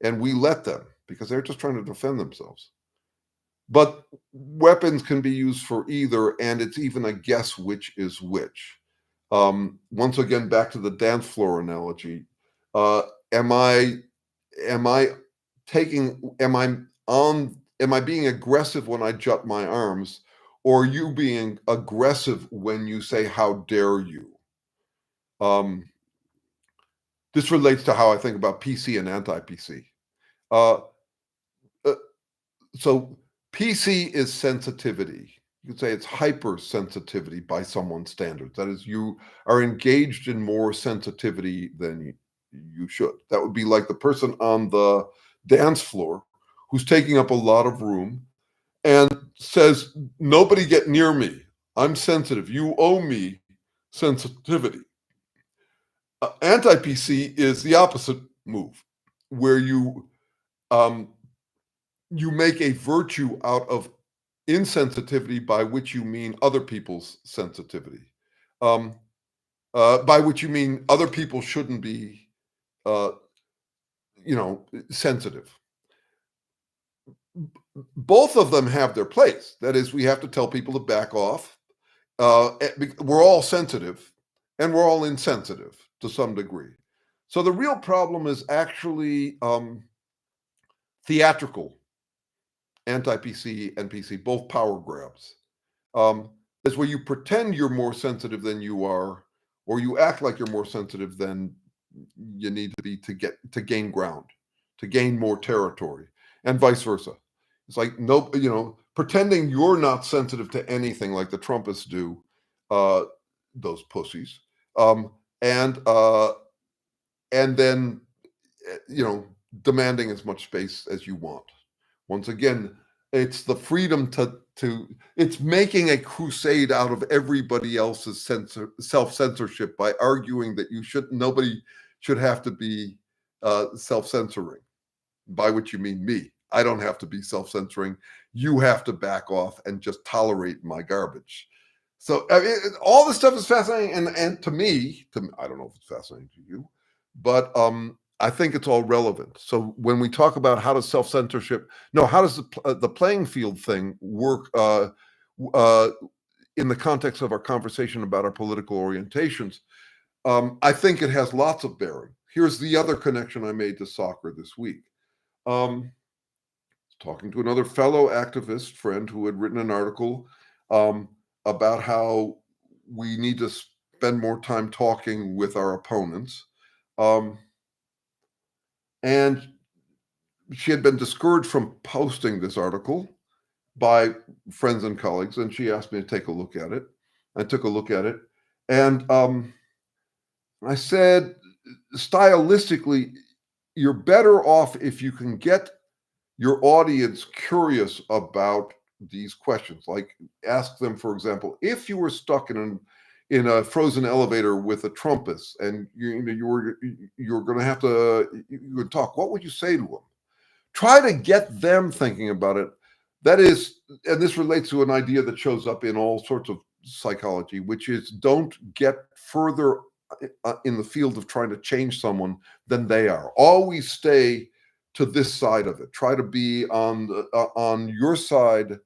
And we let them, because they're just trying to defend themselves. But weapons can be used for either, and it's even a guess which is which. Once again, back to the dance floor analogy. Am I being aggressive when I jut my arms, or you being aggressive when you say, how dare you? This relates to how I think about PC and anti-PC. So PC is sensitivity. You could say it's hypersensitivity by someone's standards. That is, you are engaged in more sensitivity than you should. That would be like the person on the dance floor who's taking up a lot of room and says, nobody get near me. I'm sensitive. You owe me sensitivity. Anti-PC is the opposite move, where you make a virtue out of insensitivity, by which you mean other people's sensitivity, by which you mean other people shouldn't be, sensitive. Both of them have their place. That is, we have to tell people to back off. We're all sensitive, and we're all insensitive to some degree. So the real problem is actually theatrical. Anti-PC and PC, both power grabs. is where you pretend you're more sensitive than you are, or you act like you're more sensitive than you need to be to gain ground, to gain more territory, and vice versa. It's like pretending you're not sensitive to anything like the Trumpists do, uh, those pussies, um, and uh, and then demanding as much space as you want. Once again, it's the freedom to it's making a crusade out of everybody else's self-censorship by arguing that nobody should have to be self-censoring, by which you mean me. I don't have to be self-censoring. You have to back off and just tolerate my garbage. So I mean, all this stuff is fascinating, and to me, I don't know if it's fascinating to you, but I think it's all relevant. So when we talk about how does self-censorship, no, how does the playing field thing work uh, in the context of our conversation about our political orientations? I think it has lots of bearing. Here's the other connection I made to soccer this week. Talking to another fellow activist friend who had written an article um, about how we need to spend more time talking with our opponents. And she had been discouraged from posting this article by friends and colleagues, and she asked me to take a look at it. I took a look at it, and I said, stylistically, you're better off if you can get your audience curious about these questions. Like, ask them, for example, if you were stuck in a frozen elevator with a Trumpist, and you're going to have to talk, what would you say to them? Try to get them thinking about it. That is, and this relates to an idea that shows up in all sorts of psychology, which is don't get further in the field of trying to change someone than they are. Always stay to this side of it. Try to be on your side.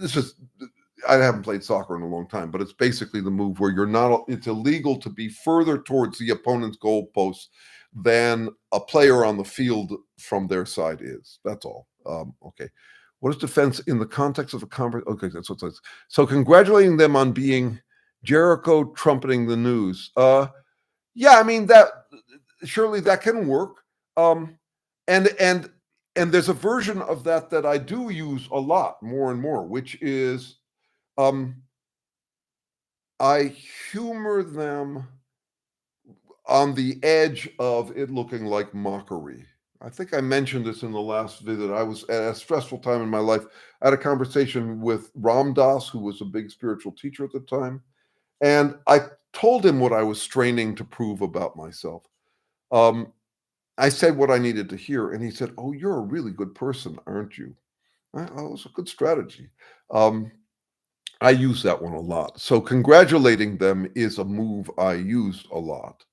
This is, I haven't played soccer in a long time, but it's basically the move where it's illegal to be further towards the opponent's goalposts than a player on the field from their side is. That's all. Okay. What is defense in the context of a conversation? Okay, that's what it says. So congratulating them on being Jericho trumpeting the news. Yeah, I mean, that surely that can work. And there's a version of that I do use a lot more and more, which is I humor them on the edge of it looking like mockery. I think I mentioned this in the last visit. I was at a stressful time in my life. I had a conversation with Ram Dass, who was a big spiritual teacher at the time, and I told him what I was straining to prove about myself. I said what I needed to hear, and he said, "Oh, you're a really good person, aren't you?" Oh, it's a good strategy. I use that one a lot. So congratulating them is a move I use a lot.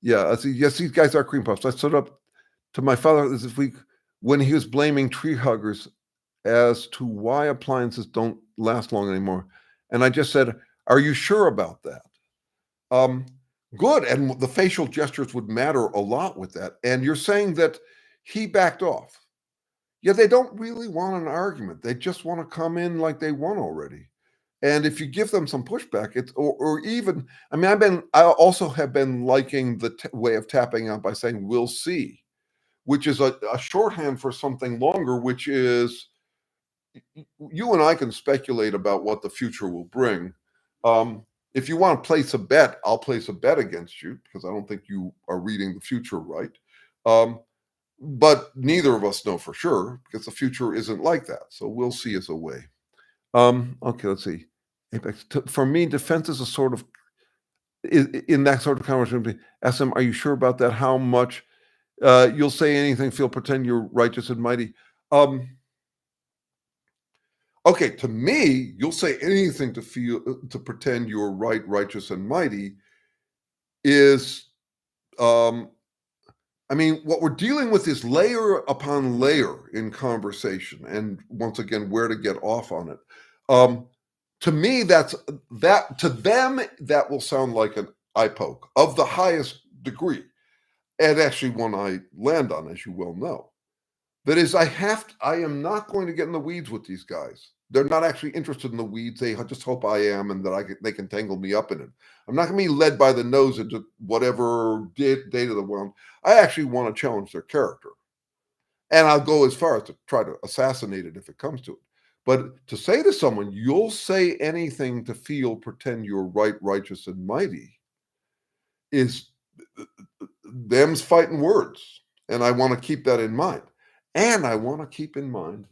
Yeah, yes, these guys are cream puffs. I stood up to my father this week when he was blaming tree huggers as to why appliances don't last long anymore. And I just said, "Are you sure about that?" Good. And the facial gestures would matter a lot with that. And you're saying that he backed off. Yeah, they don't really want an argument. They just want to come in like they won already. And if you give them some pushback, it's or even, I mean, I also have been liking the way of tapping out by saying "we'll see," which is a shorthand for something longer, which is you and I can speculate about what the future will bring. If you want to place a bet, I'll place a bet against you because I don't think you are reading the future right. But neither of us know for sure because the future isn't like that. So we'll see as a way. Okay, let's see. For me, defense is a sort of in that sort of conversation. Ask them, "Are you sure about that? How much?" You'll say anything, pretend you're righteous and mighty. Okay, to me, you'll say anything to pretend you're right, righteous, and mighty is, I mean, what we're dealing with is layer upon layer in conversation, and once again, where to get off on it. To me, to them that will sound like an eye poke of the highest degree, and actually one I land on, as you well know. That is, I am not going to get in the weeds with these guys. they're not actually interested in the weeds. They just hope I am, and that they can tangle me up in it. I'm not going to be led by the nose into whatever data they want. I actually want to challenge their character. And I'll go as far as to try to assassinate it if it comes to it. But to say to someone, you'll say anything to pretend you're right, righteous, and mighty is them's fighting words. And I want to keep that in mind. And I want to keep in mind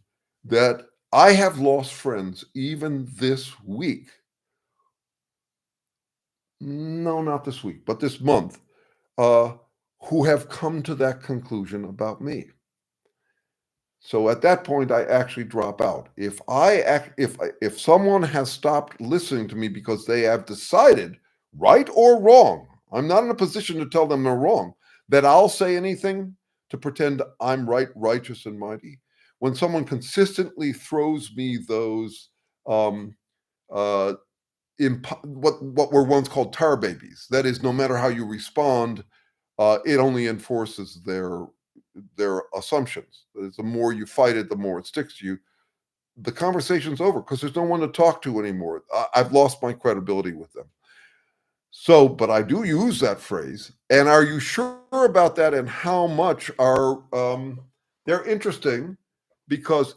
that I have lost friends even this week. No, not this week, but this month, who have come to that conclusion about me. So at that point, I actually drop out. If someone has stopped listening to me because they have decided, right or wrong, I'm not in a position to tell them they're wrong, that I'll say anything to pretend I'm right, righteous, and mighty. When someone consistently throws me those what were once called tar babies, that is, no matter how you respond, it only enforces their assumptions. The more you fight it, the more it sticks to you. The conversation's over because there's no one to talk to anymore. I've lost my credibility with them. So, but I do use that phrase. And are you sure about that? And how much are they're interesting because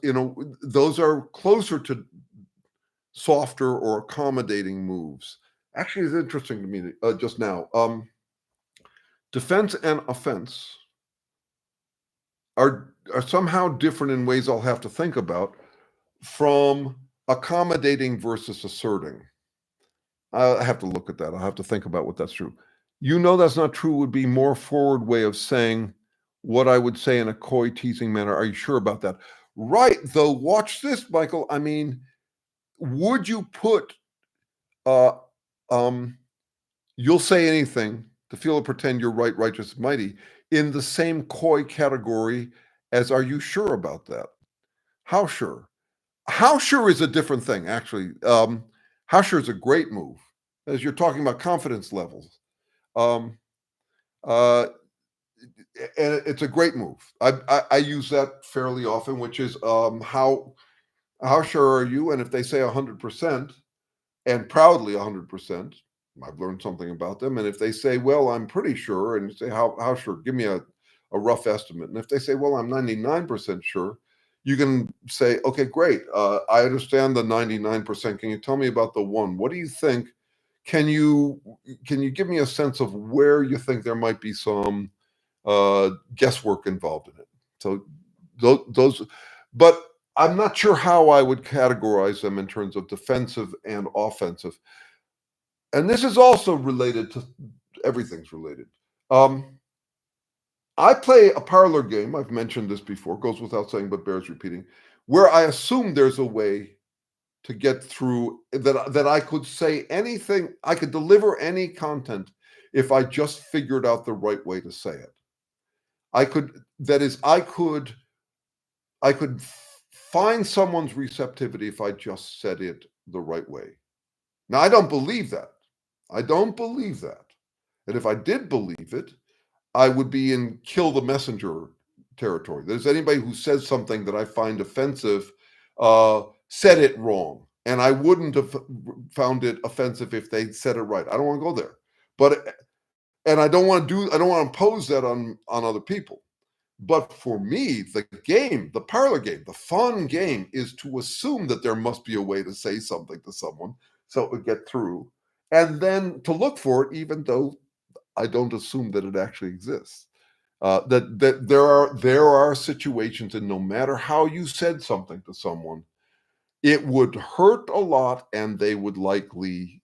those are closer to softer or accommodating moves. Actually, it's interesting to me just now. Defense and offense are somehow different in ways I'll have to think about from accommodating versus asserting. I have to look at that. I'll have to think about what that's true. That's not true would be more forward way of saying what I would say in a coy, teasing manner. Are you sure about that? Right, though, watch this, Michael. I mean, would you put you'll say anything to feel or pretend you're right, righteous, mighty in the same coy category as are you sure about that? How sure? How sure is a different thing, actually. How sure is a great move, as you're talking about confidence levels. Um, uh, and it's a great move. I use that fairly often, which is how sure are you? And if they say 100%, and proudly 100%, I've learned something about them. And if they say, well, I'm pretty sure, and you say, how sure? Give me a rough estimate. And if they say, well, I'm 99% sure, you can say, okay, great. I understand the 99%. Can you tell me about the one? What do you think? Can you give me a sense of where you think there might be some guesswork involved in it? So those, but I'm not sure how I would categorize them in terms of defensive and offensive. And this is also related to everything's related. I play a parlor game. I've mentioned this before, goes without saying, but bears repeating, where I assume there's a way to get through that I could say anything, I could deliver any content if I just figured out the right way to say it. I could find someone's receptivity if I just said it the right way. Now, I don't believe that. And if I did believe it, I would be in kill the messenger territory. There's anybody who says something that I find offensive, said it wrong. And I wouldn't have found it offensive if they said it right. I don't want to go there. And I don't want to impose that on other people. But for me, the parlor game, the fun game is to assume that there must be a way to say something to someone so it would get through. And then to look for it, even though I don't assume that it actually exists. That there are situations, and no matter how you said something to someone, it would hurt a lot, and they would likely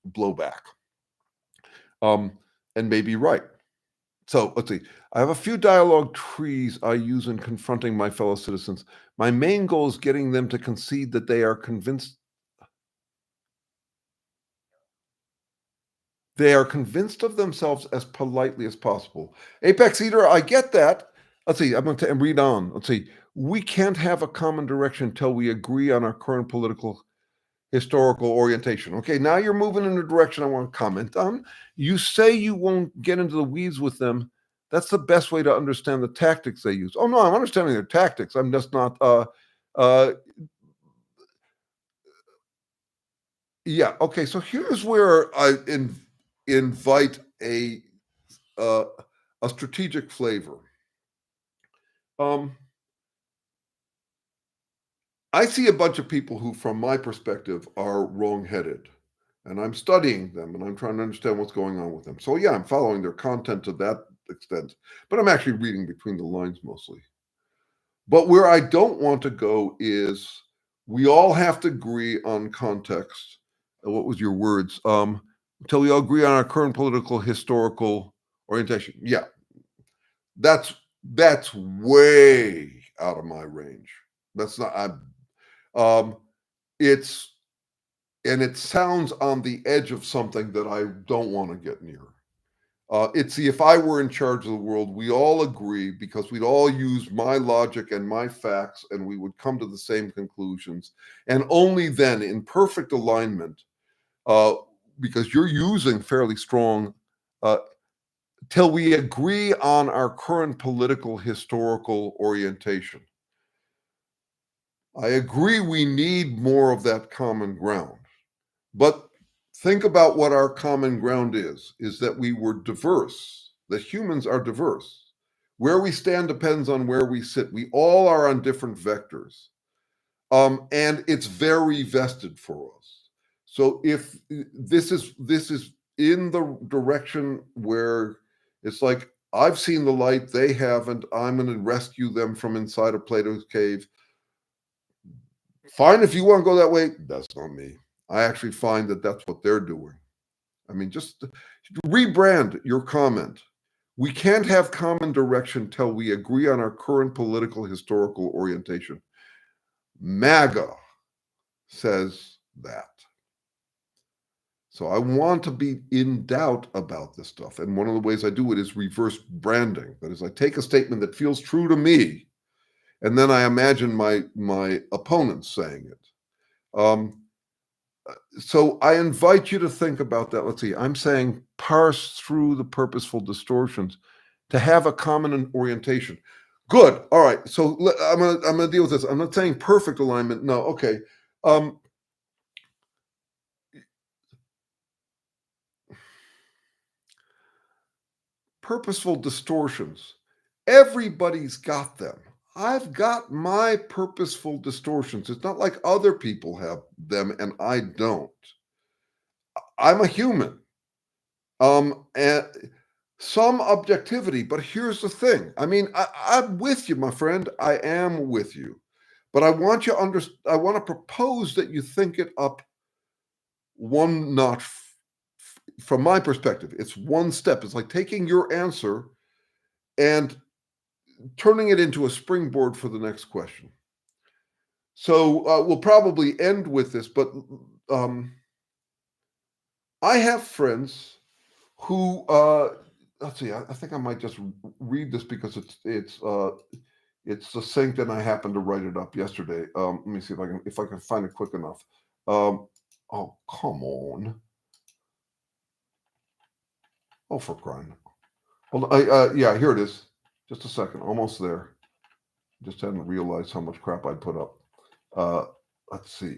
blow back, and may be right. So let's see. I have a few dialogue trees I use in confronting my fellow citizens. My main goal is getting them to concede that they are convinced. They are convinced of themselves as politely as possible. Apex Eater, I get that. Let's see, I'm going to read on. Let's see. We can't have a common direction until we agree on our current political historical orientation. Okay, now you're moving in a direction I want to comment on. You say you won't get into the weeds with them. That's the best way to understand the tactics they use. Oh, no, I'm understanding their tactics. I'm just not. Yeah. Okay. So here's where I invite uh, a strategic flavor. Um, I see a bunch of people who, from my perspective, are wrong-headed, and I'm studying them and I'm trying to understand what's going on with them. So yeah, I'm following their content to that extent, but I'm actually reading between the lines mostly. But where I don't want to go is we all have to agree on context. What was your words? Until we all agree on our current political historical orientation. Yeah, that's that's way out of my range. That's not. It's and it sounds on the edge of something that I don't want to get near. It's the if I were in charge of the world, we all agree because we'd all use my logic and my facts, and we would come to the same conclusions. And only then, in perfect alignment, uh, because you're using fairly strong, uh, till we agree on our current political historical orientation. I agree we need more of that common ground. But think about what our common ground is that we were diverse, that humans are diverse. Where we stand depends on where we sit. We all are on different vectors. And it's very vested for us. So if this is in the direction where it's like I've seen the light, they haven't, I'm going to rescue them from inside of Plato's cave. Fine, if you want to go that way, that's not me. I actually find that that's what they're doing. I mean, just rebrand your comment. We can't have common direction till we agree on our current political historical orientation. MAGA says that. So I want to be in doubt about this stuff. And one of the ways I do it is reverse branding. That is, I take a statement that feels true to me, and then I imagine my opponents saying it. So I invite you to think about that. Let's see, I'm saying parse through the purposeful distortions to have a common orientation. Good. All right. So I'm gonna deal with this. I'm not saying perfect alignment. No. Okay. Purposeful distortions. Everybody's got them. I've got my purposeful distortions. It's not like other people have them and I don't. I'm a human. And some objectivity, but here's the thing. I mean, I'm with you, my friend. I am with you. But I want I want to propose that you think it up one notch from my perspective. It's one step. It's like taking your answer and turning it into a springboard for the next question. So we'll probably end with this, but I have friends who let's see. I think I might just read this because it's succinct, and I happened to write it up yesterday. Let me see if I can find it quick enough. Oh, come on! Oh, for crying! Hold on. Yeah, here it is. Just a second. Almost there. Just hadn't realized how much crap I'd put up. Let's see.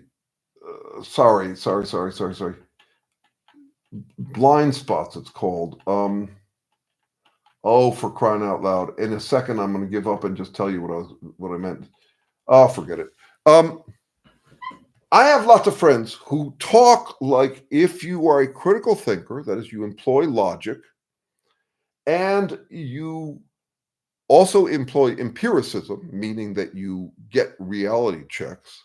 Sorry. Blind spots. It's called. Oh, for crying out loud! In a second, I'm going to give up and just tell you what I meant. Oh, forget it. I have lots of friends who talk like if you are a critical thinker, that is, you employ logic, and you also employ empiricism, meaning that you get reality checks.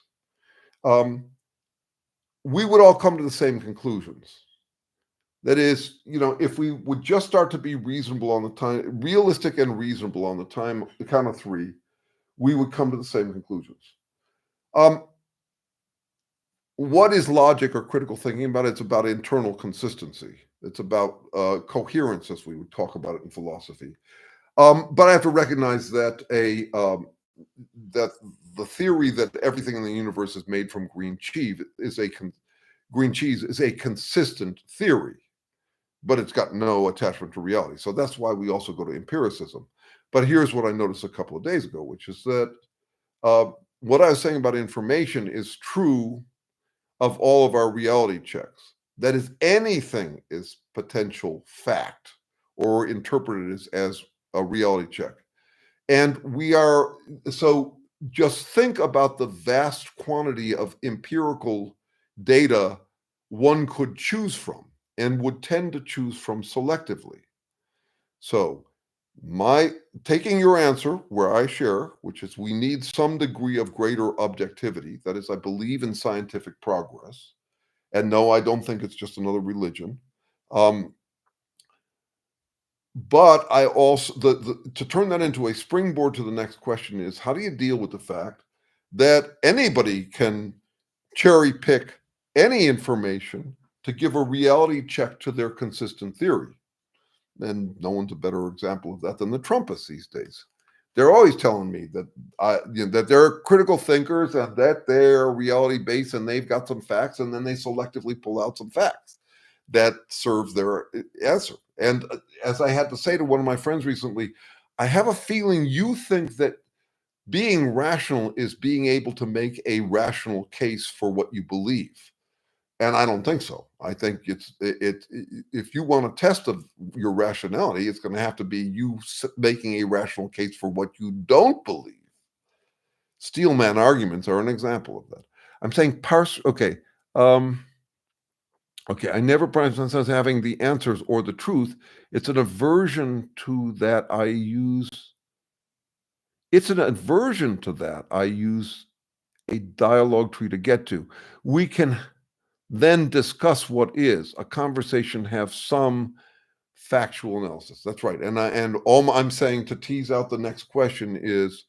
We would all come to the same conclusions. That is, if we would just start to be reasonable on the time, realistic and reasonable on the count of three, we would come to the same conclusions. What is logic or critical thinking about? It's about internal consistency. It's about coherence, as we would talk about it in philosophy. But I have to recognize that that the theory that everything in the universe is made from green cheese is a consistent theory, but it's got no attachment to reality. So that's why we also go to empiricism. But here's what I noticed a couple of days ago, which is that what I was saying about information is true of all of our reality checks. That is, anything is potential fact or interpreted as a reality check. And so just think about the vast quantity of empirical data one could choose from and would tend to choose from selectively. So taking your answer where I share, which is we need some degree of greater objectivity. That is, I believe in scientific progress. And no, I don't think it's just another religion. But I also, to turn that into a springboard to the next question is, how do you deal with the fact that anybody can cherry pick any information to give a reality check to their consistent theory? And no one's a better example of that than the Trumpists these days. They're always telling me that that they're critical thinkers and that they're reality based and they've got some facts, and then they selectively pull out some facts that serve their answer. And as I had to say to one of my friends recently, I have a feeling you think that being rational is being able to make a rational case for what you believe. And I don't think so. I think if you want a test of your rationality, it's going to have to be you making a rational case for what you don't believe. Steelman arguments are an example of that. I'm saying okay. Okay, I never prize myself as having the answers or the truth. It's an aversion to that I use. It's an aversion to that I use a dialogue tree to get to. We can then discuss what is. A conversation have some factual analysis. That's right. And all I'm saying to tease out the next question is,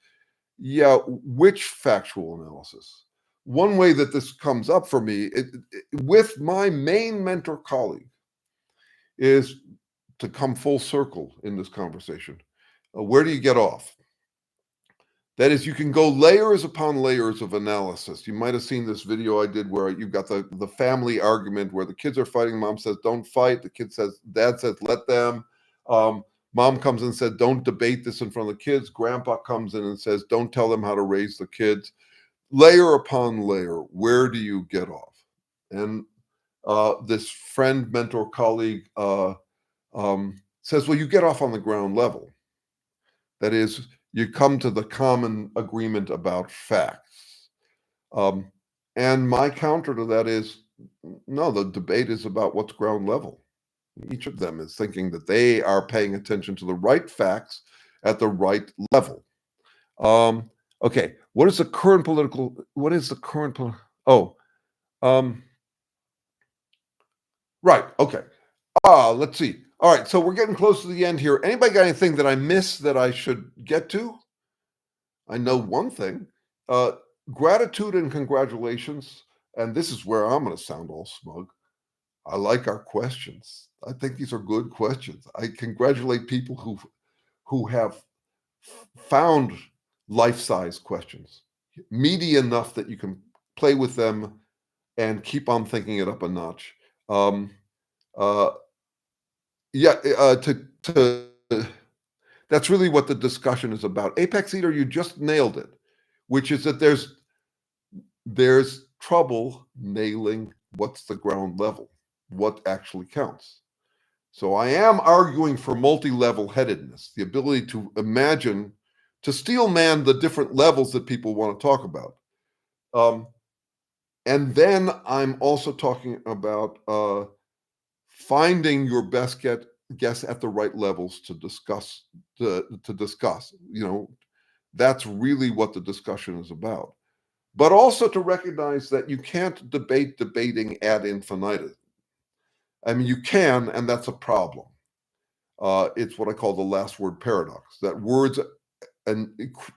yeah, which factual analysis? One way that this comes up for me with my main mentor colleague is to come full circle in this conversation. Where do you get off? That is, you can go layers upon layers of analysis. You might have seen this video I did where you've got the family argument where the kids are fighting. Mom says, don't fight. The kid says, dad says, let them. Mom comes and said, don't debate this in front of the kids. Grandpa comes in and says, don't tell them how to raise the kids. Layer upon layer, where do you get off? And this friend, mentor, colleague says, well, you get off on the ground level. That is, you come to the common agreement about facts. And my counter to that is, no, the debate is about what's ground level. Each of them is thinking that they are paying attention to the right facts at the right level. Okay, what is the current right, okay. Let's see. All right, so we're getting close to the end here. Anybody got anything that I missed that I should get to? I know one thing. Gratitude and congratulations. And this is where I'm going to sound all smug. I like our questions. I think these are good questions. I congratulate people who have found life-size questions, meaty enough that you can play with them and keep on thinking it up a notch. That's really what the discussion is about. Apex Eater, you just nailed it, which is that there's trouble nailing what's the ground level, what actually counts. So I am arguing for multi-level headedness, the ability to imagine, to steel man the different levels that people want to talk about. And then I'm also talking about finding your best guess at the right levels to discuss. That's really what the discussion is about. But also to recognize that you can't debate debating ad infinitum. I mean, you can, and that's a problem. It's what I call the last word paradox, that words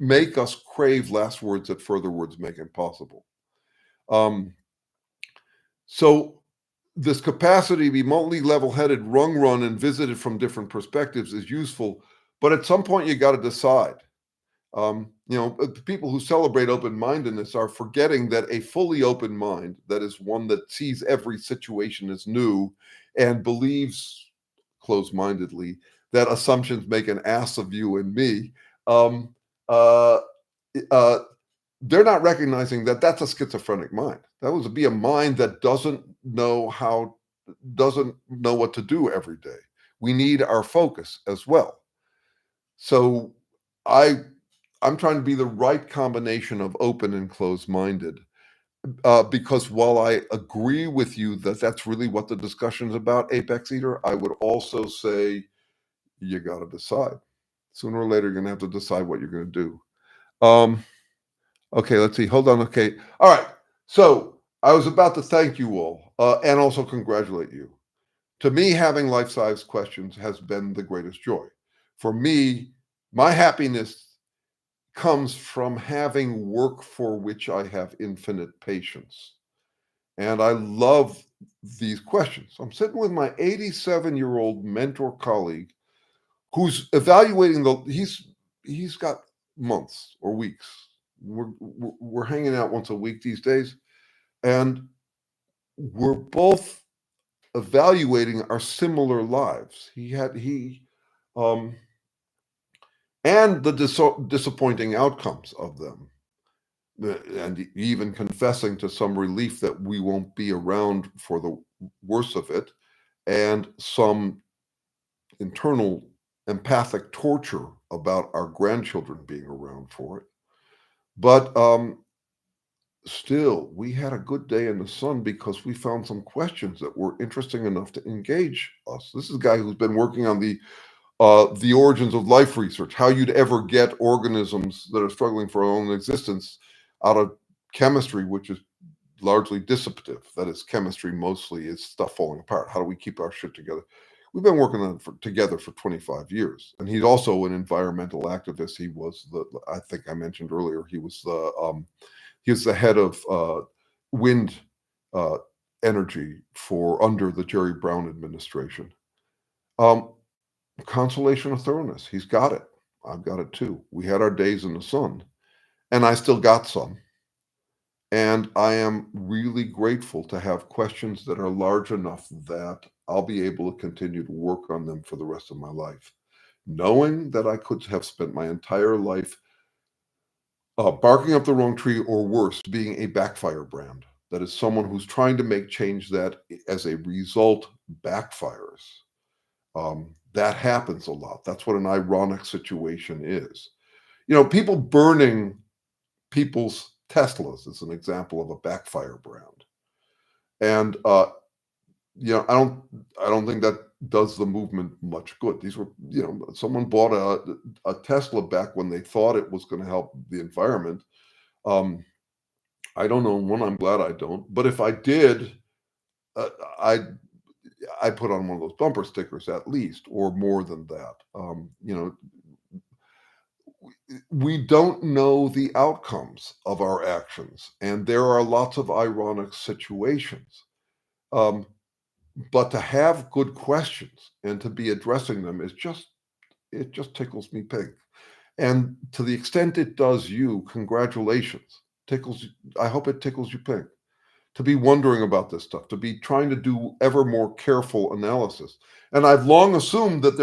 make us crave last words that further words make impossible. So this capacity to be multi-level-headed, run and visited from different perspectives is useful, but at some point you got to decide. The people who celebrate open-mindedness are forgetting that a fully open mind, that is one that sees every situation as new and believes closed-mindedly that assumptions make an ass of you and me, they're not recognizing that that's a schizophrenic mind. That would be a mind that doesn't know what to do every day. We need our focus as well. So I'm trying to be the right combination of open and closed-minded, because while I agree with you that that's really what the discussion is about, Apex Eater, I would also say you got to decide. Sooner or later, you're going to have to decide what you're going to do. Okay, let's see. Hold on. Okay. All right. So I was about to thank you all and also congratulate you. To me, having life-size questions has been the greatest joy. For me, my happiness comes from having work for which I have infinite patience. And I love these questions. I'm sitting with my 87-year-old mentor colleague who's evaluating he's got months or weeks. We're hanging out once a week these days, and we're both evaluating our similar lives. Um, and the disappointing outcomes of them, and even confessing to some relief that we won't be around for the worst of it, and some internal empathic torture about our grandchildren being around for it. But still, we had a good day in the sun because we found some questions that were interesting enough to engage us. This is a guy who's been working on the origins of life research, how you'd ever get organisms that are struggling for their own existence out of chemistry, which is largely dissipative. That is, chemistry mostly is stuff falling apart. How do we keep our shit together? We've been working on it together for 25 years. And he's also an environmental activist. He was I think I mentioned earlier, he was the head of wind energy under the Jerry Brown administration. Consolation of thoroughness. He's got it. I've got it too. We had our days in the sun, and I still got some. And I am really grateful to have questions that are large enough that I'll be able to continue to work on them for the rest of my life, knowing that I could have spent my entire life barking up the wrong tree, or worse, being a backfire brand. That is someone who's trying to make change that as a result backfires. That happens a lot. That's what an ironic situation is. People burning people's Teslas is an example of a backfire brand. And I don't think that does the movement much good. These were, someone bought a Tesla back when they thought it was going to help the environment. I don't know. One, I'm glad I don't. But if I did, I put on one of those bumper stickers at least, or more than that. We don't know the outcomes of our actions, and there are lots of ironic situations. But to have good questions and to be addressing them it just tickles me pink. And to the extent it does you, congratulations. I hope it tickles you pink. To be wondering about this stuff, to be trying to do ever more careful analysis. And I've long assumed that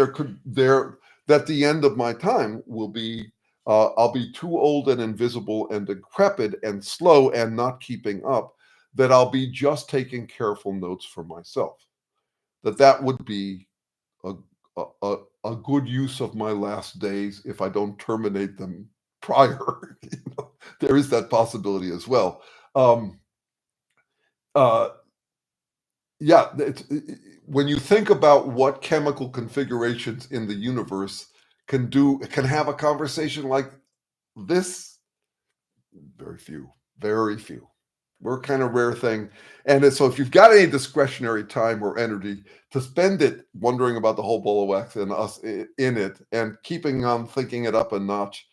that the end of my time will be, I'll be too old and invisible and decrepit and slow and not keeping up, that I'll be just taking careful notes for myself. That would be a good use of my last days if I don't terminate them prior. There is that possibility as well. Yeah, when you think about what chemical configurations in the universe can have a conversation like this, very few, very few. We're a kind of rare thing. And so if you've got any discretionary time or energy to spend it wondering about the whole ball of wax and us in it and keeping on thinking it up a notch,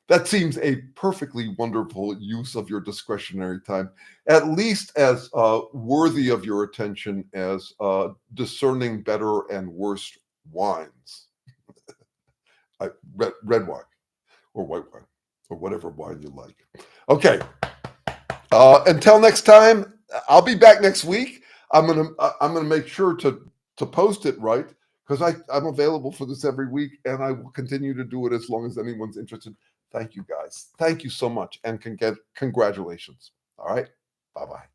that seems a perfectly wonderful use of your discretionary time, at least as worthy of your attention as discerning better and worse wines. Red wine or white wine or whatever wine you like. Okay. Until next time, I'll be back next week. I'm gonna make sure to post it right, because I'm available for this every week, and I will continue to do it as long as anyone's interested. Thank you, guys. Thank you so much, and congratulations. All right, bye-bye.